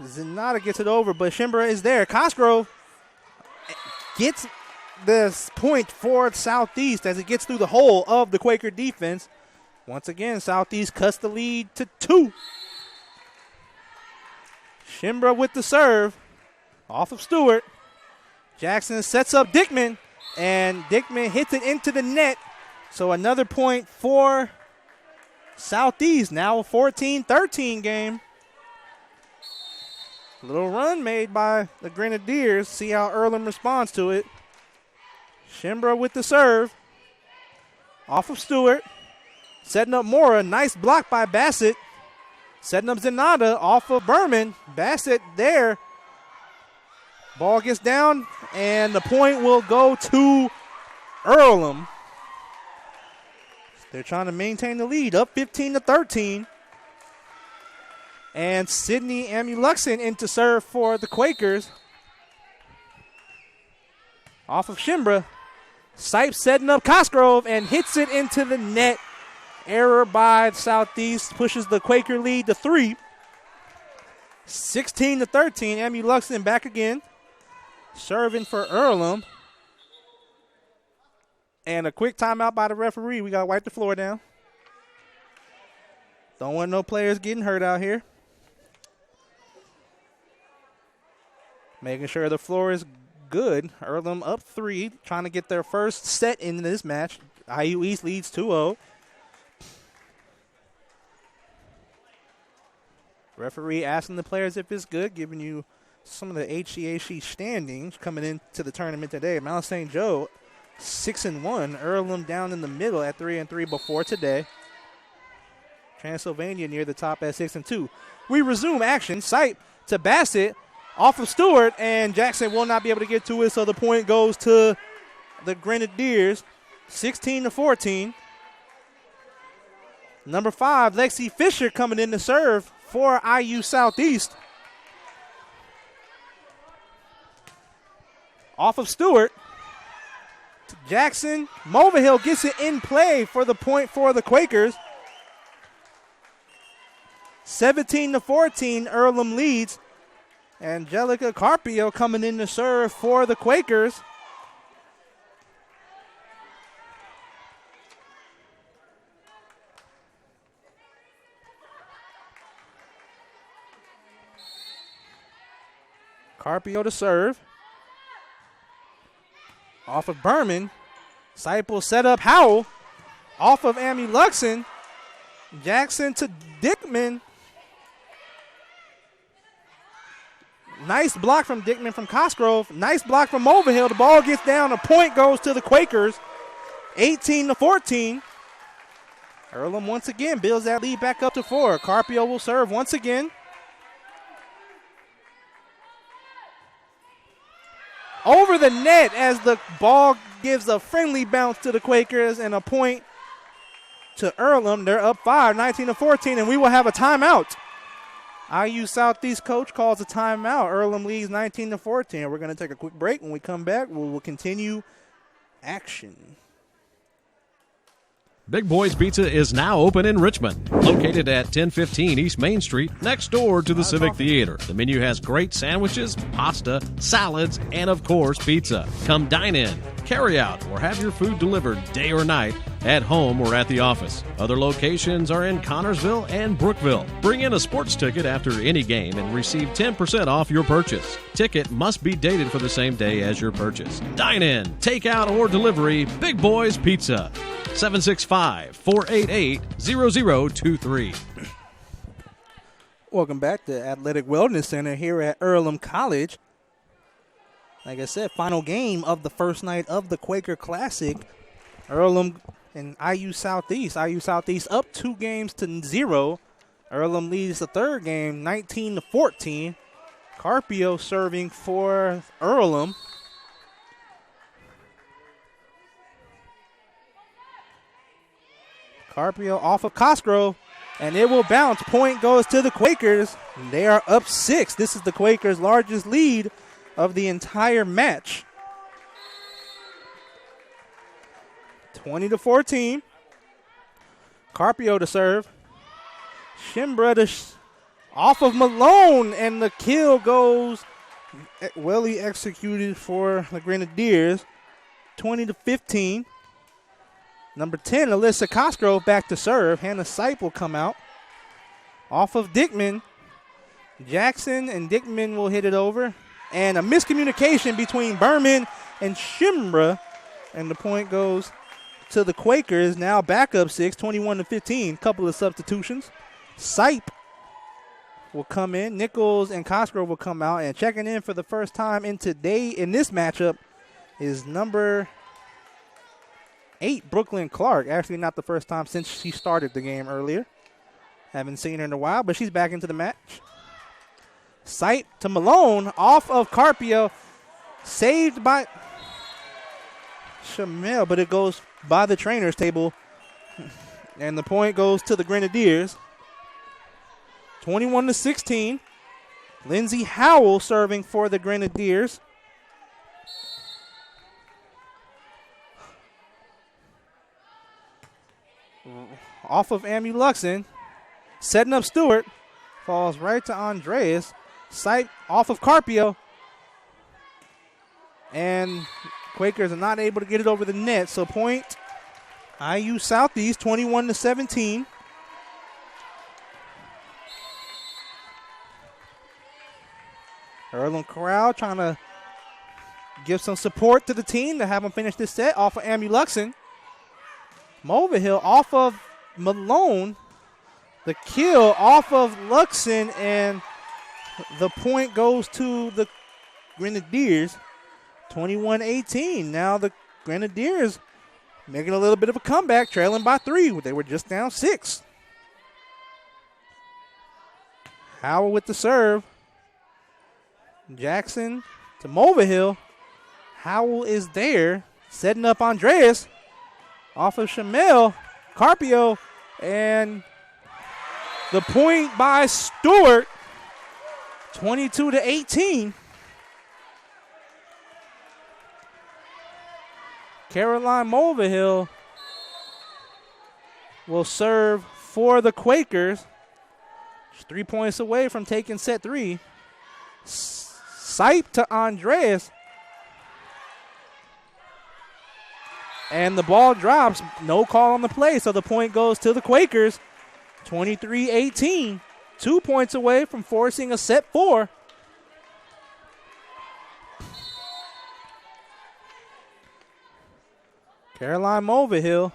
Zenata gets it over, but Shimbra is there. Cosgrove gets this point for Southeast as it gets through the hole of the Quaker defense. Once again, Southeast cuts the lead to 2. Shimbra with the serve. Off of Stewart. Jackson sets up Dickman, and Dickman hits it into the net. So another point for Southeast. Now a 14-13 game. Little run made by the Grenadiers. See how Earlham responds to it. Shimbra with the serve. Off of Stewart. Setting up Mora. Nice block by Bassett. Setting up Zenata off of Berman. Bassett there. Ball gets down, and the point will go to Earlham. They're trying to maintain the lead, up 15-13. And Sydney Amuluxin in to serve for the Quakers. Off of Shimbra. Sipes setting up Cosgrove and hits it into the net. Error by Southeast pushes the Quaker lead to 3. 16-13. Amuluxin back again. Serving for Earlham. And a quick timeout by the referee. We got to wipe the floor down. Don't want no players getting hurt out here. Making sure the floor is good. Earlham up 3, trying to get their first set in this match. IU East leads 2-0. Referee asking the players if it's good, giving you some of the HCAC standings coming into the tournament today. Mount St. Joe 6-1. Earlham down in the middle at 3-3 before today. Transylvania near the top at 6-2. We resume action. Sipe to Bassett off of Stewart, and Jackson will not be able to get to it, so the point goes to the Grenadiers, 16-14. Number 5, Lexi Fisher coming in to serve for IU Southeast. Off of Stewart. Jackson. Mulvihill gets it in play for the point for the Quakers. 17-14, Earlham leads. Angelica Carpio coming in to serve for the Quakers. Carpio to serve. Off of Berman. Sipe will set up Howell. Off of Amuluxin. Jackson to Dickman. Nice block from Dickman from Cosgrove. Nice block from Mulvihill. The ball gets down. A point goes to the Quakers. 18-14. Earlham once again builds that lead back up to 4. Carpio will serve once again. Over the net as the ball gives a friendly bounce to the Quakers and a point to Earlham. They're up 5, 19-14, and we will have a timeout. IU Southeast coach calls a timeout. Earlham leads 19-14. We're going to take a quick break. When we come back, we will continue action. Big Boys Pizza is now open in Richmond, located at 1015 East Main Street, next door to the Civic Theater. The menu has great sandwiches, pasta, salads, and of course, pizza. Come dine in, carry out, or have your food delivered day or night at home or at the office. Other locations are in Connorsville and Brookville. Bring in a sports ticket after any game and receive 10% off your purchase. Ticket must be dated for the same day as your purchase. Dine in, take out, or delivery. Big Boys Pizza. 765-488-0023. Welcome back to Athletic Wellness Center here at Earlham College. Like I said, final game of the first night of the Quaker Classic. Earlham and IU Southeast. IU Southeast up 2-0. Earlham leads the third game 19-14. Carpio serving for Earlham. Carpio off of Cosgrove, and it will bounce. Point goes to the Quakers. They are up 6. This is the Quakers' largest lead of the entire match. 20-14. Carpio to serve. Shimbra off of Malone, and the kill goes well executed for the Grenadiers. 20-15. Number 10, Alyssa Cosgrove back to serve. Hannah Sipe will come out. Off of Dickman. Jackson and Dickman will hit it over. And a miscommunication between Berman and Shimbra. And the point goes to the Quakers. Now back up 6, 21-15. Couple of substitutions. Sipe will come in. Nichols and Cosgrove will come out. And checking in for the first time in this matchup is number 8, Brooklyn Clark. Actually, not the first time since she started the game earlier. Haven't seen her in a while, but she's back into the match. Sight to Malone, off of Carpio. Saved by Shamel, but it goes by the trainer's table. And the point goes to the Grenadiers. 21-16. Lindsay Howell serving for the Grenadiers. Off of Amy Luxon. Setting up Stewart. Falls right to Andreas. Sight off of Carpio. And Quakers are not able to get it over the net. So point IU Southeast, 21-17. Earlham crowd trying to give some support to the team to have them finish this set off of Amy Luxon. Mulvihill off of Malone. The kill off of Luxon, and the point goes to the Grenadiers. 21-18. Now the Grenadiers making a little bit of a comeback, trailing by 3. They were just down 6. Howell with the serve. Jackson to Mulvihill. Howell is there, setting up Andreas. Off of Shamel. Carpio, and the point by Stewart. 22-18. Caroline Mulvihill will serve for the Quakers. She's 3 points away from taking set 3. Sipe to Andreas. And the ball drops. No call on the play, so the point goes to the Quakers. 23-18. 2 points away from forcing a set 4. Caroline Mulvihill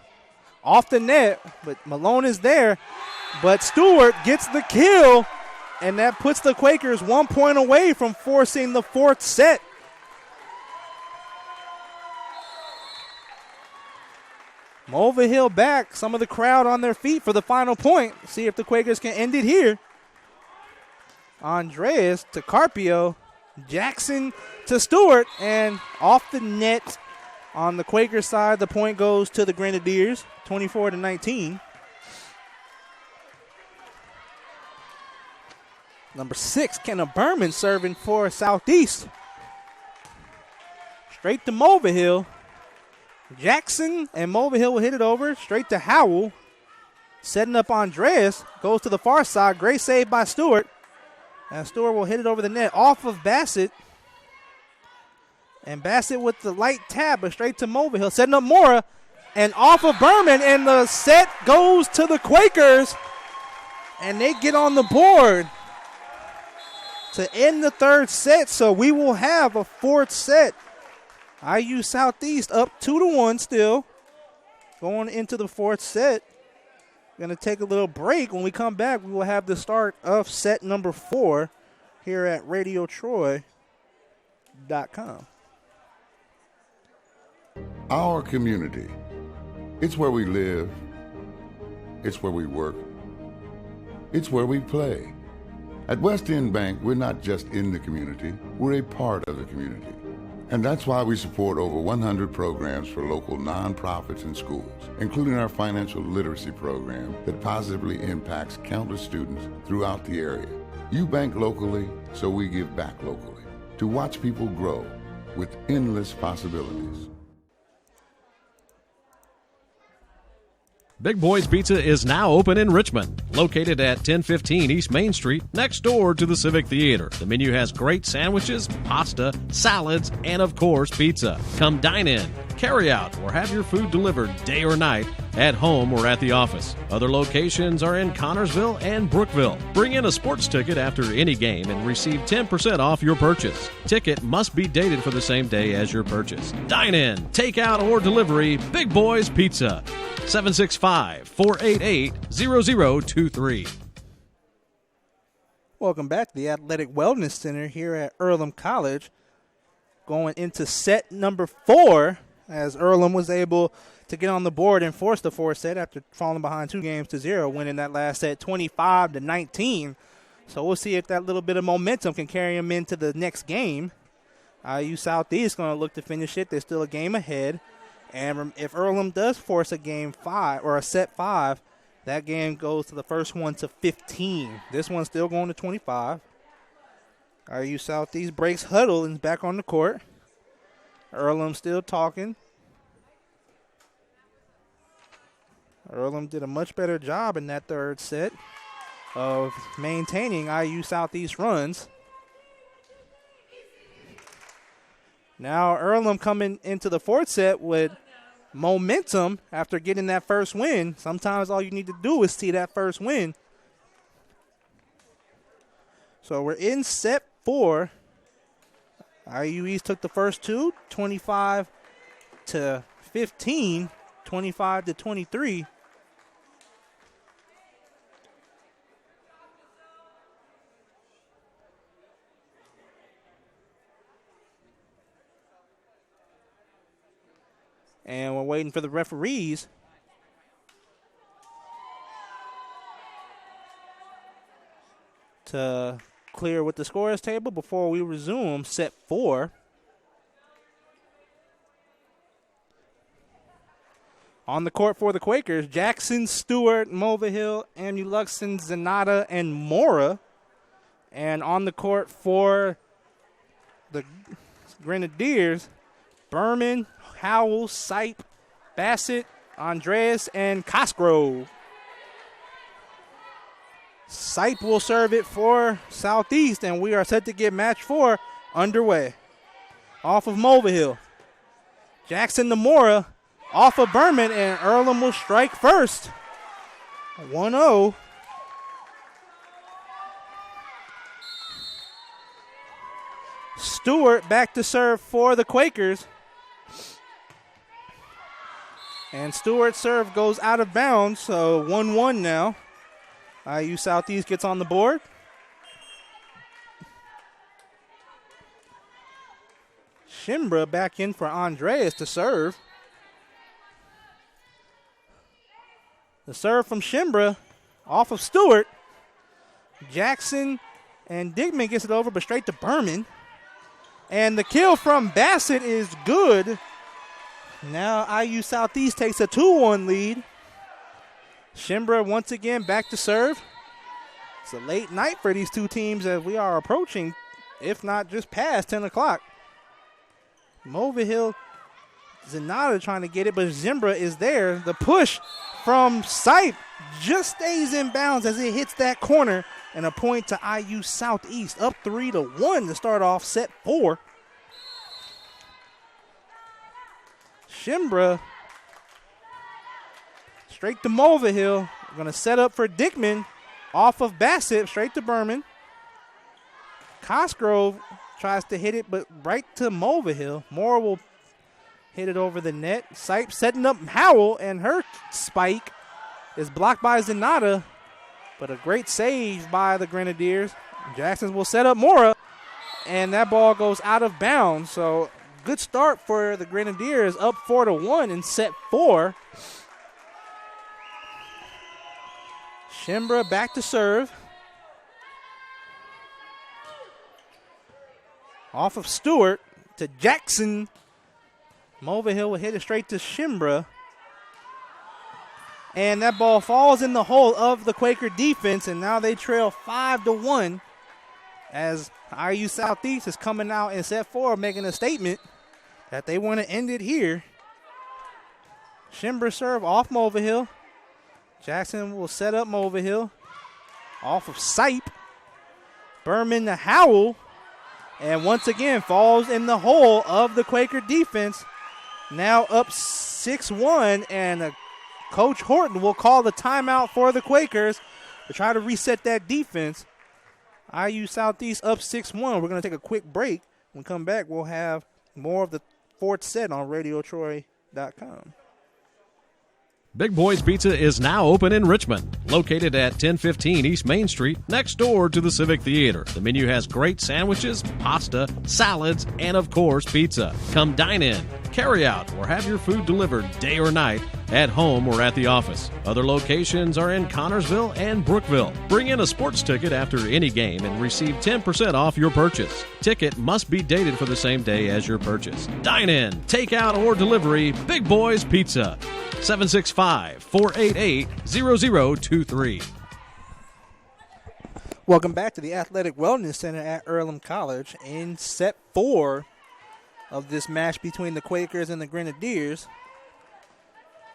off the net, but Malone is there. But Stewart gets the kill, and that puts the Quakers 1 point away from forcing the 4th set. Mulvihill back, some of the crowd on their feet for the final point. See if the Quakers can end it here. Andreas to Carpio, Jackson to Stewart, and off the net. On the Quaker side, the point goes to the Grenadiers, 24-19. Number 6, Kenna Berman serving for Southeast. Straight to Mulvihill. Jackson and Mulvihill will hit it over. Straight to Howell. Setting up Andreas. Goes to the far side. Great save by Stewart. And Stewart will hit it over the net. Off of Bassett. And Bassett with the light tap, but straight to Mulvihill. Setting up Mora. And off of Berman. And the set goes to the Quakers. And they get on the board to end the 3rd set. So we will have a 4th set. IU Southeast up 2-1 still. Going into the 4th set. Going to take a little break. When we come back, we will have the start of set number 4 here at RadioTroy.com. Our community. It's where we live. It's where we work. It's where we play. At West End Bank, we're not just in the community, we're a part of the community. And that's why we support over 100 programs for local nonprofits and schools, including our financial literacy program that positively impacts countless students throughout the area. You bank locally, so we give back locally to watch people grow with endless possibilities. Big Boys Pizza is now open in Richmond, located at 1015 East Main Street, next door to the Civic Theater. The menu has great sandwiches, pasta, salads, and of course, pizza. Come dine in, carry out, or have your food delivered day or night, at home or at the office. Other locations are in Connorsville and Brookville. Bring in a sports ticket after any game and receive 10% off your purchase. Ticket must be dated for the same day as your purchase. Dine in, take out, or delivery, Big Boys Pizza. 765-488-0023. Welcome back to the Athletic Wellness Center here at Earlham College. Going into set number 4 as Earlham was able to get on the board and force the fourth set after falling behind 2-0, winning that last set 25-19. So we'll see if that little bit of momentum can carry them into the next game. IU Southeast going to look to finish it. There's still a game ahead. And if Earlham does force a game 5 or a set 5, that game goes to the first one to 15. This one's still going to 25. IU Southeast breaks huddle and is back on the court. Earlham still talking. Earlham did a much better job in that third set of maintaining IU Southeast runs. Now Earlham coming into the fourth set with momentum after getting that first win. Sometimes all you need to do is see that first win. So we're in set 4. IU East took the first two, 25-15, 25-23. And we're waiting for the referees to clear with the scorers table before we resume set 4. On the court for the Quakers, Jackson, Stewart, Mulvihill, Amuluxon, Zanata, and Mora. And on the court for the Grenadiers, Berman, Howell, Sipe, Bassett, Andreas, and Cosgrove. Sipe will serve it for Southeast, and we are set to get match 4 underway. Off of Mulvihill. Jackson to Mora, off of Berman, and Earlham will strike first. 1-0. Stewart back to serve for the Quakers. And Stewart's serve goes out of bounds, so 1-1 now. IU Southeast gets on the board. Shimbra back in for Andreas to serve. The serve from Shimbra off of Stewart. Jackson and Digman gets it over, but straight to Berman. And the kill from Bassett is good. Now IU Southeast takes a 2-1 lead. Shimbra once again back to serve. It's a late night for these two teams as we are approaching, if not just past 10 o'clock. Mulvihill, Zanata trying to get it, but Zimbra is there. The push from Sipe just stays in bounds as it hits that corner, and a point to IU Southeast, up 3-1 to start off set 4. Shimbra straight to Mulvihill. Going to set up for Dickman off of Bassett, straight to Berman. Cosgrove tries to hit it, but right to Mulvihill. Moore will hit it over the net. Sipe setting up Howell, and her spike is blocked by Zanata, but a great save by the Grenadiers. Jackson will set up Mora, and that ball goes out of bounds. So good start for the Grenadiers, up 4-1 in set 4. Shimbra back to serve. Off of Stewart to Jackson. Mulvihill will hit it straight to Shimbra. And that ball falls in the hole of the Quaker defense, and now they trail 5-1 as IU Southeast is coming out in set 4 making a statement that they want to end it here. Shimbra serve off Mulvihill. Jackson will set up Mulvihill. Off of Sipe. Berman to Howell. And once again falls in the hole of the Quaker defense. Now up 6-1, and Coach Horton will call the timeout for the Quakers to try to reset that defense. IU Southeast up 6-1. We're going to take a quick break. When we come back, we'll have more of the fourth set on RadioTroy.com. Big Boys Pizza is now open in Richmond, located at 1015 East Main Street, next door to the Civic Theater. The menu has great sandwiches, pasta, salads, and of course, pizza. Come dine in, carry out, or have your food delivered day or night, at home or at the office. Other locations are in Connorsville and Brookville. Bring in a sports ticket after any game and receive 10% off your purchase. Ticket must be dated for the same day as your purchase. Dine in, take out, or delivery, Big Boys Pizza. 765-488-0023. Welcome back to the Athletic Wellness Center at Earlham College. In set 4 of this match between the Quakers and the Grenadiers,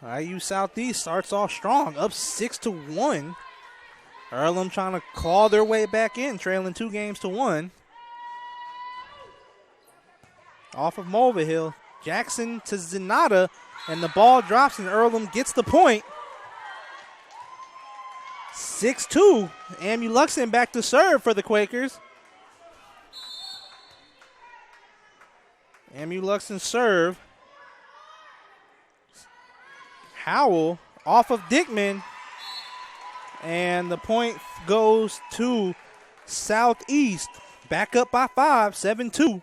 IU Southeast starts off strong, up 6-1. Earlham trying to claw their way back in, trailing 2-1. Off of Mulvihill, Jackson to Zenata, and the ball drops and Earlham gets the point. 6-2. Amuluxin back to serve for the Quakers. Amuluxin serve. Howell off of Dickman. And the point goes to Southeast. Back up by 5, 7-2.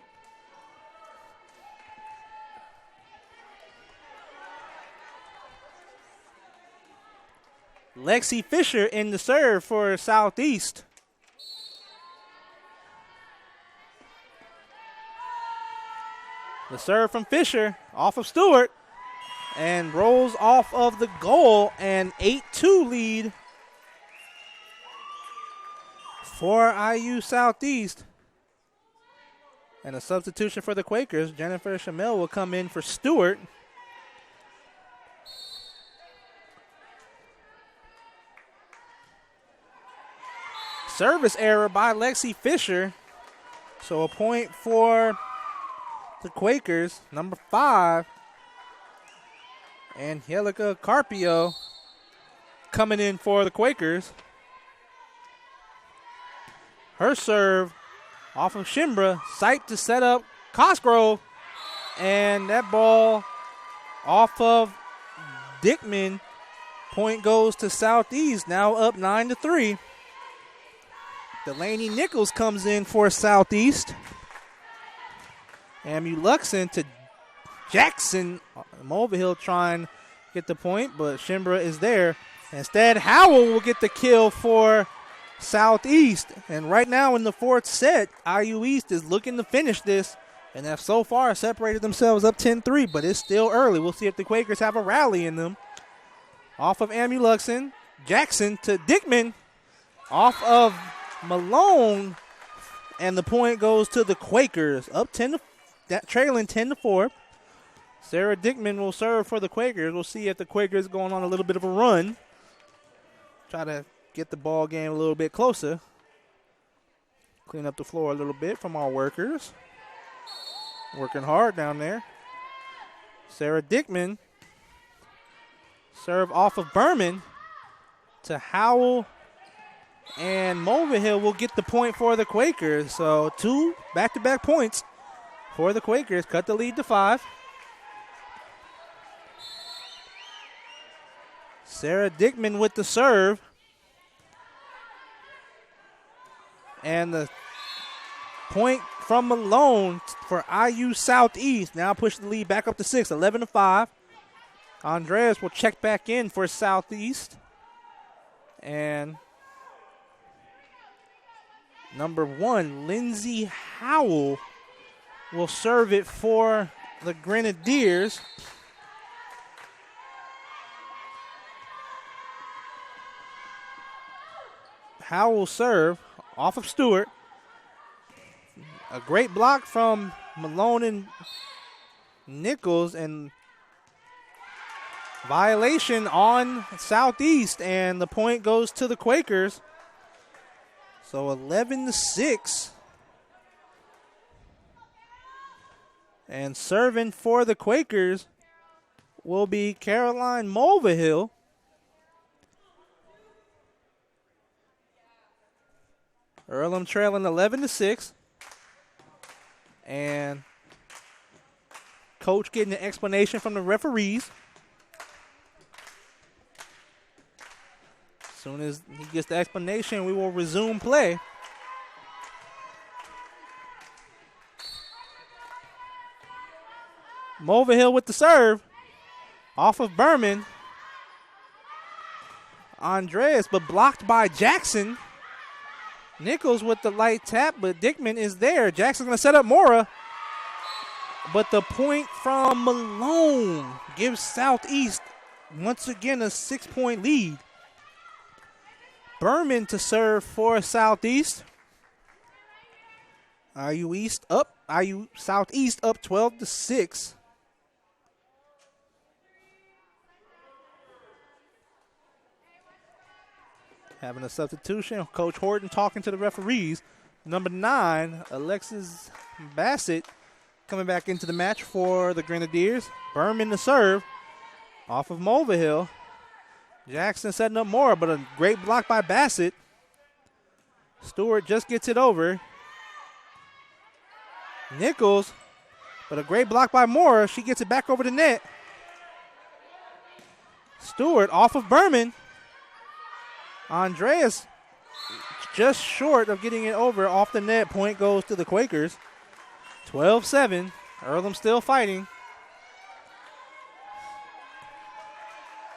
Lexi Fisher in the serve for Southeast. The serve from Fisher off of Stewart and rolls off of the goal, and 8-2 lead for IU Southeast. And a substitution for the Quakers. Jennifer Shamel will come in for Stewart. Service error by Lexi Fisher. So a point for the Quakers, number 5. Angelica Carpio coming in for the Quakers. Her serve off of Shimbra. Sight to set up Cosgrove. And that ball off of Dickman. Point goes to Southeast, now up 9-3. Delaney Nichols comes in for Southeast. Amuluxin to Jackson. Mulvihill trying to get the point, but Shimbra is there. Instead, Howell will get the kill for Southeast. And right now in the fourth set, IU East is looking to finish this and have so far separated themselves up 10-3, but it's still early. We'll see if the Quakers have a rally in them. Off of Amuluxin, Jackson to Dickman. Off of Malone, and the point goes to the Quakers, up trailing 10-4. Sarah Dickman will serve for the Quakers. We'll see if the Quakers going on a little bit of a run. Try to get the ball game a little bit closer. Clean up the floor a little bit from our workers. Working hard down there. Sarah Dickman. Serve off of Berman to Howell. And Mulvihill will get the point for the Quakers. So 2 back-to-back points for the Quakers. Cut the lead to 5. Sarah Dickman with the serve. And the point from Malone for IU Southeast. Now push the lead back up to 6, 11-5. Andreas will check back in for Southeast. And number 1, Lindsay Howell, will serve it for the Grenadiers. Howell serve off of Stewart. A great block from Malone and Nichols, and violation on Southeast, and the point goes to the Quakers. So 11-6. And serving for the Quakers will be Caroline Mulvihill. Earlham trailing 11-6. And coach getting an explanation from the referees. soon as he gets the explanation, we will resume play. Mulvihill with the serve. Off of Berman. Andreas, but blocked by Jackson. Nichols with the light tap, but Dickman is there. Jackson's going to set up Mora. But the point from Malone gives Southeast once again a 6-point lead. Berman to serve for Southeast. IU Southeast up 12-6. Having a substitution. Coach Horton talking to the referees. Number 9, Alexis Bassett, coming back into the match for the Grenadiers. Berman to serve. Off of Mulvihill. Jackson setting up more, but a great block by Bassett. Stewart just gets it over. Nichols, but a great block by Mora. She gets it back over the net. Stewart off of Berman. Andreas just short of getting it over off the net. Point goes to the Quakers. 12-7. Earlham still fighting.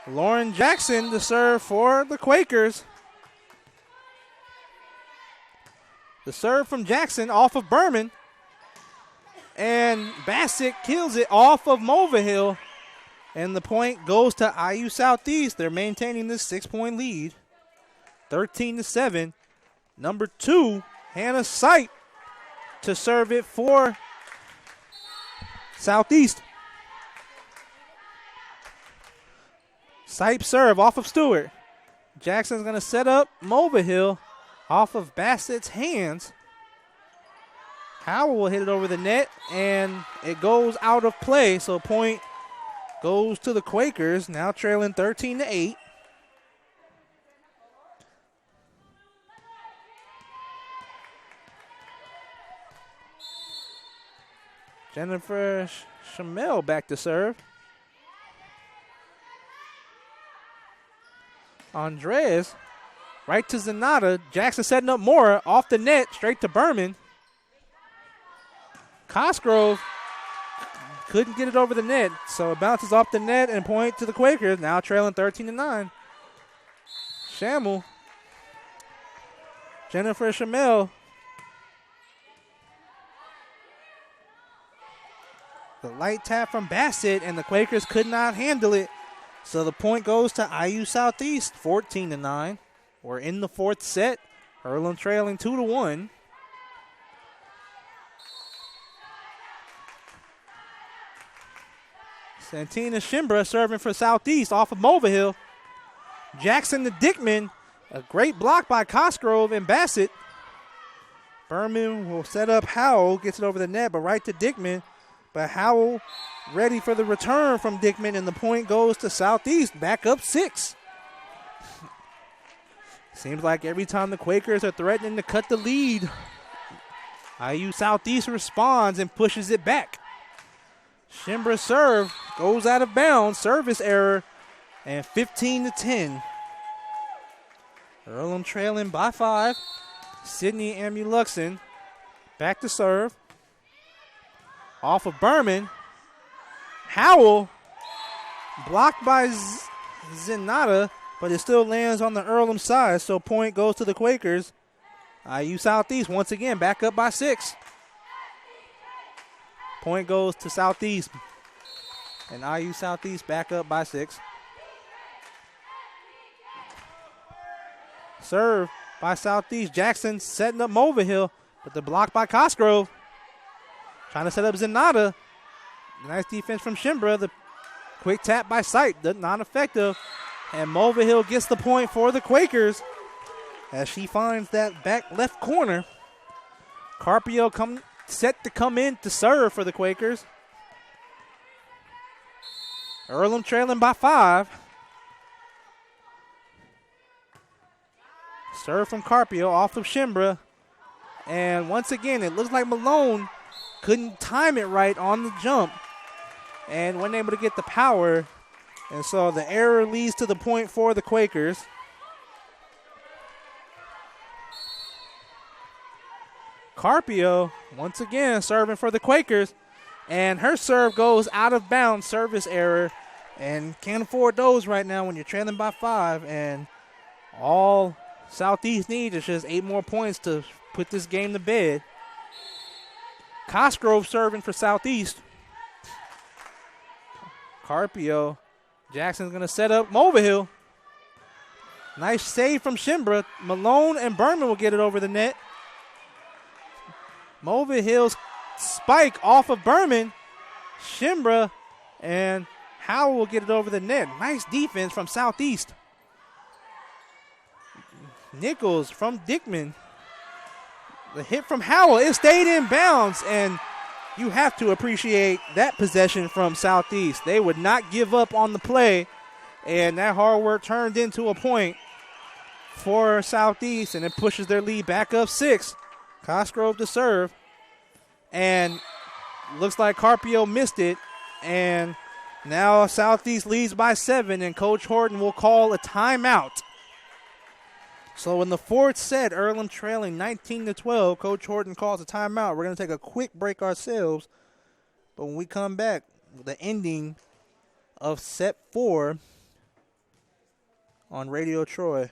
Lauren Jackson to serve for the Quakers. The serve from Jackson off of Berman. And Bassett kills it off of Mulvihill. And the point goes to IU Southeast. They're maintaining this 6-point lead. 13-7. Number 2, Hannah Sipe to serve it for Southeast. Sipe serve off of Stewart. Jackson's going to set up Mulvihill off of Bassett's hands. Howell will hit it over the net, and it goes out of play. So point goes to the Quakers, now trailing 13-8. Jennifer Shamel back to serve. Andreas right to Zanata. Jackson setting up Mora off the net, straight to Berman. Cosgrove couldn't get it over the net, so it bounces off the net and point to the Quakers, now trailing 13-9. Shamel. Jennifer Shamel. The light tap from Bassett, and the Quakers could not handle it. So the point goes to IU Southeast, 14-9. We're in the 4th set. Earlham trailing 2-1. Santina Shimbra serving for Southeast off of Mulvihill. Jackson to Dickman. A great block by Cosgrove and Bassett. Berman will set up Howell. Gets it over the net, but right to Dickman. But Howell ready for the return from Dickman, and the point goes to Southeast, back up 6. Seems like every time the Quakers are threatening to cut the lead, IU Southeast responds and pushes it back. Shimbra serve goes out of bounds, service error, and 15-10. Earlham trailing by 5. Sydney Amuluxon back to serve. Off of Berman. Howell blocked by Zenata, but it still lands on the Earlham side, so point goes to the Quakers. IU Southeast once again back up by 6. Point goes to Southeast, and IU Southeast back up by 6. Serve by Southeast. Jackson setting up Mulvihill, but the block by Cosgrove. Trying to set up Zenata. Nice defense from Shimbra. The quick tap by Sipe, not effective. And Mulvihill gets the point for the Quakers as she finds that back left corner. Carpio set to come in to serve for the Quakers. Earlham trailing by 5. Serve from Carpio off of Shimbra. And once again, it looks like Malone couldn't time it right on the jump and wasn't able to get the power. And so the error leads to the point for the Quakers. Carpio, once again, serving for the Quakers. And her serve goes out of bounds, service error. And can't afford those right now when you're trailing by 5. And all Southeast needs is just 8 more points to put this game to bed. Cosgrove serving for Southeast. Carpio. Jackson's going to set up Mulvihill. Nice save from Shimbra. Malone and Berman will get it over the net. Mulvihill's spike off of Berman. Shimbra and Howell will get it over the net. Nice defense from Southeast. Nichols from Dickman. The hit from Howell, it stayed in bounds, and you have to appreciate that possession from Southeast. They would not give up on the play, and that hard work turned into a point for Southeast, and it pushes their lead back up 6. Cosgrove to serve, and looks like Carpio missed it, and now Southeast leads by 7, and Coach Horton will call a timeout. So in the 4th set, Earlham trailing 19-12. Coach Horton calls a timeout. We're going to take a quick break ourselves. But when we come back, the ending of set 4 on RadioTroy.com.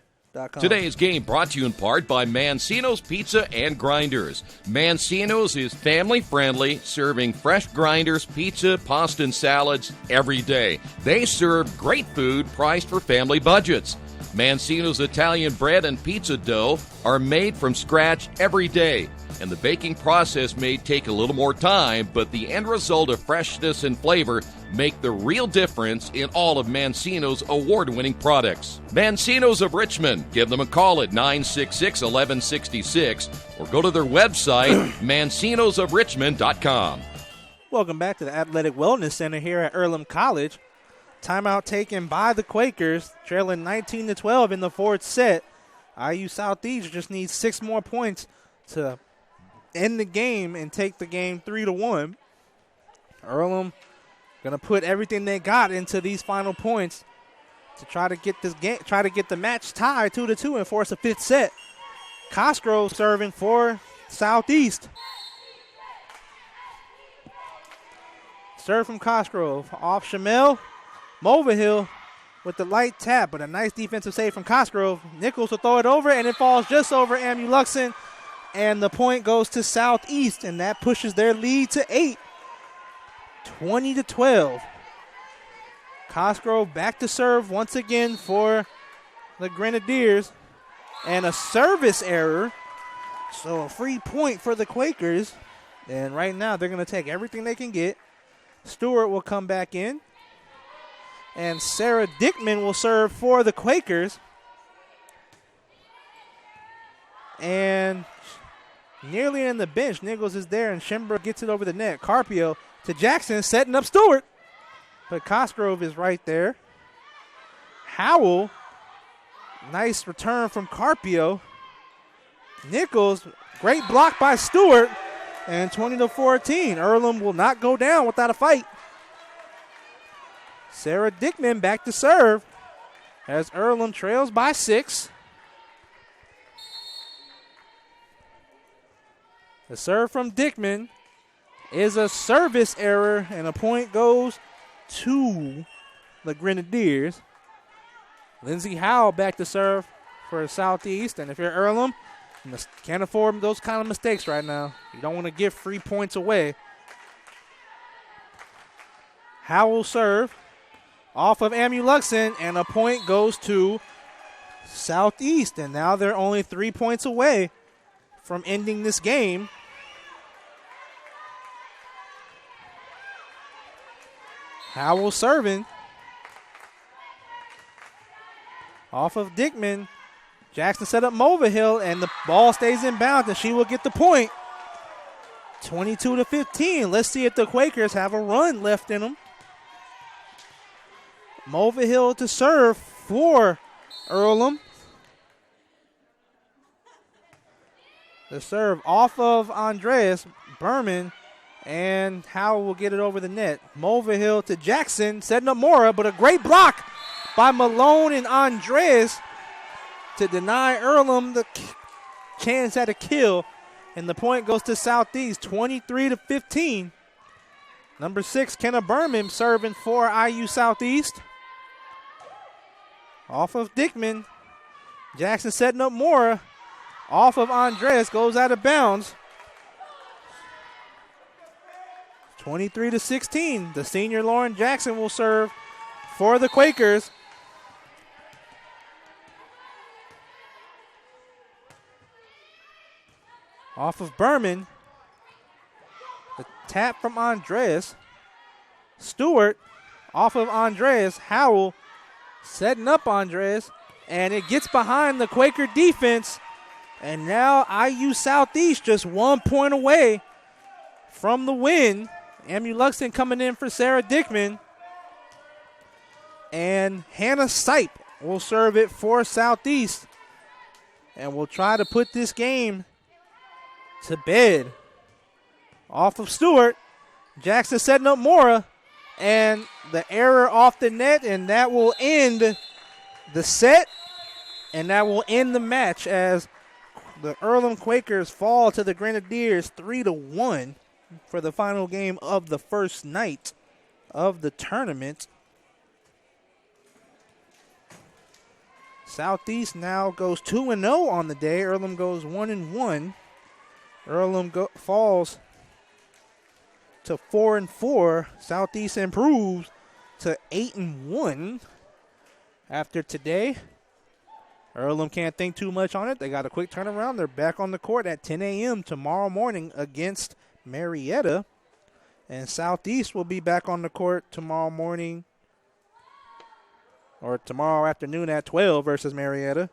Today's game brought to you in part by Mancino's Pizza and Grinders. Mancino's is family-friendly, serving fresh grinders, pizza, pasta, and salads every day. They serve great food priced for family budgets. Mancino's Italian bread and pizza dough are made from scratch every day, and the baking process may take a little more time, but the end result of freshness and flavor make the real difference in all of Mancino's award-winning products. Mancino's of Richmond. Give them a call at 966-1166 or go to their website, mancinosofrichmond.com. Welcome back to the Athletic Wellness Center here at Earlham College. Timeout taken by the Quakers, trailing 19-12 in the 4th set. IU Southeast just needs 6 more points to end the game and take the game 3-1. Earlham going to put everything they got into these final points to try to get this game, try to get the match tied 2-2 and force a 5th set. Cosgrove serving for Southeast. Serve from Cosgrove off Shamel. Mulvihill with the light tap, but a nice defensive save from Cosgrove. Nichols will throw it over, and it falls just over Amuluxon, and the point goes to Southeast, and that pushes their lead to 8. 20-12. Cosgrove back to serve once again for the Grenadiers, and a service error, so a free point for the Quakers, and right now they're going to take everything they can get. Stewart will come back in. And Sarah Dickman will serve for the Quakers. And nearly in the bench, Nichols is there, and Shimbra gets it over the net. Carpio to Jackson, setting up Stewart. But Cosgrove is right there. Howell, nice return from Carpio. Nichols, great block by Stewart. And 20-14. Earlham will not go down without a fight. Sarah Dickman back to serve as Earlham trails by 6. The serve from Dickman is a service error, and a point goes to the Grenadiers. Lindsey Howell back to serve for Southeast, and if you're Earlham, you can't afford those kind of mistakes right now. You don't want to give free points away. Howell serve off of Amuluxon, and a point goes to Southeast, and now they're only 3 points away from ending this game. Howell serving off of Dickman. Jackson set up Mulvihill, and the ball stays in bounds, and she will get the point. 22-15. Let's see if the Quakers have a run left in them. Mulvihill to serve for Earlham. The serve off of Andreas Berman, and Howell will get it over the net. Mulvihill to Jackson, setting up Mora, but a great block by Malone and Andreas to deny Earlham the chance at a kill. And the point goes to Southeast, 23-15. Number 6, Kenna Berman, serving for IU Southeast. Off of Dickman. Jackson setting up Mora. Off of Andres, goes out of bounds. 23-16. The senior Lauren Jackson will serve for the Quakers. Off of Berman. The tap from Andres. Stewart off of Andres. Howell setting up Andres. And it gets behind the Quaker defense. And now IU Southeast just 1 point away from the win. Amu Luxton coming in for Sarah Dickman. And Hannah Sipe will serve it for Southeast. And we'll try to put this game to bed. Off of Stewart. Jackson setting up Mora. And the error off the net. And that will end the set. And that will end the match as the Earlham Quakers fall to the Grenadiers 3-1 for the final game of the first night of the tournament. Southeast now goes 2-0 on the day. Earlham goes 1-1. Earlham falls to 4-4. Southeast improves to 8-1 after today. Earlham can't think too much on it. They got a quick turnaround. They're back on the court at 10 a.m. tomorrow morning against Marietta. And Southeast will be back on the court tomorrow morning or tomorrow afternoon at 12 versus Marietta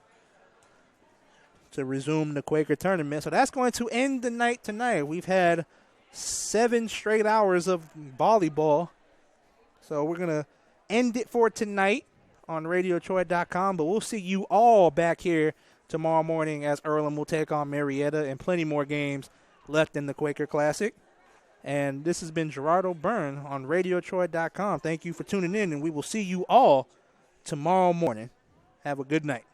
to resume the Quaker tournament. So that's going to end the night tonight. We've had 7 straight hours of volleyball. So we're going to end it for tonight on RadioTroy.com, but we'll see you all back here tomorrow morning as Earlham will take on Marietta and plenty more games left in the Quaker Classic. And this has been Gerardo Byrne on RadioTroy.com. Thank you for tuning in, and we will see you all tomorrow morning. Have a good night.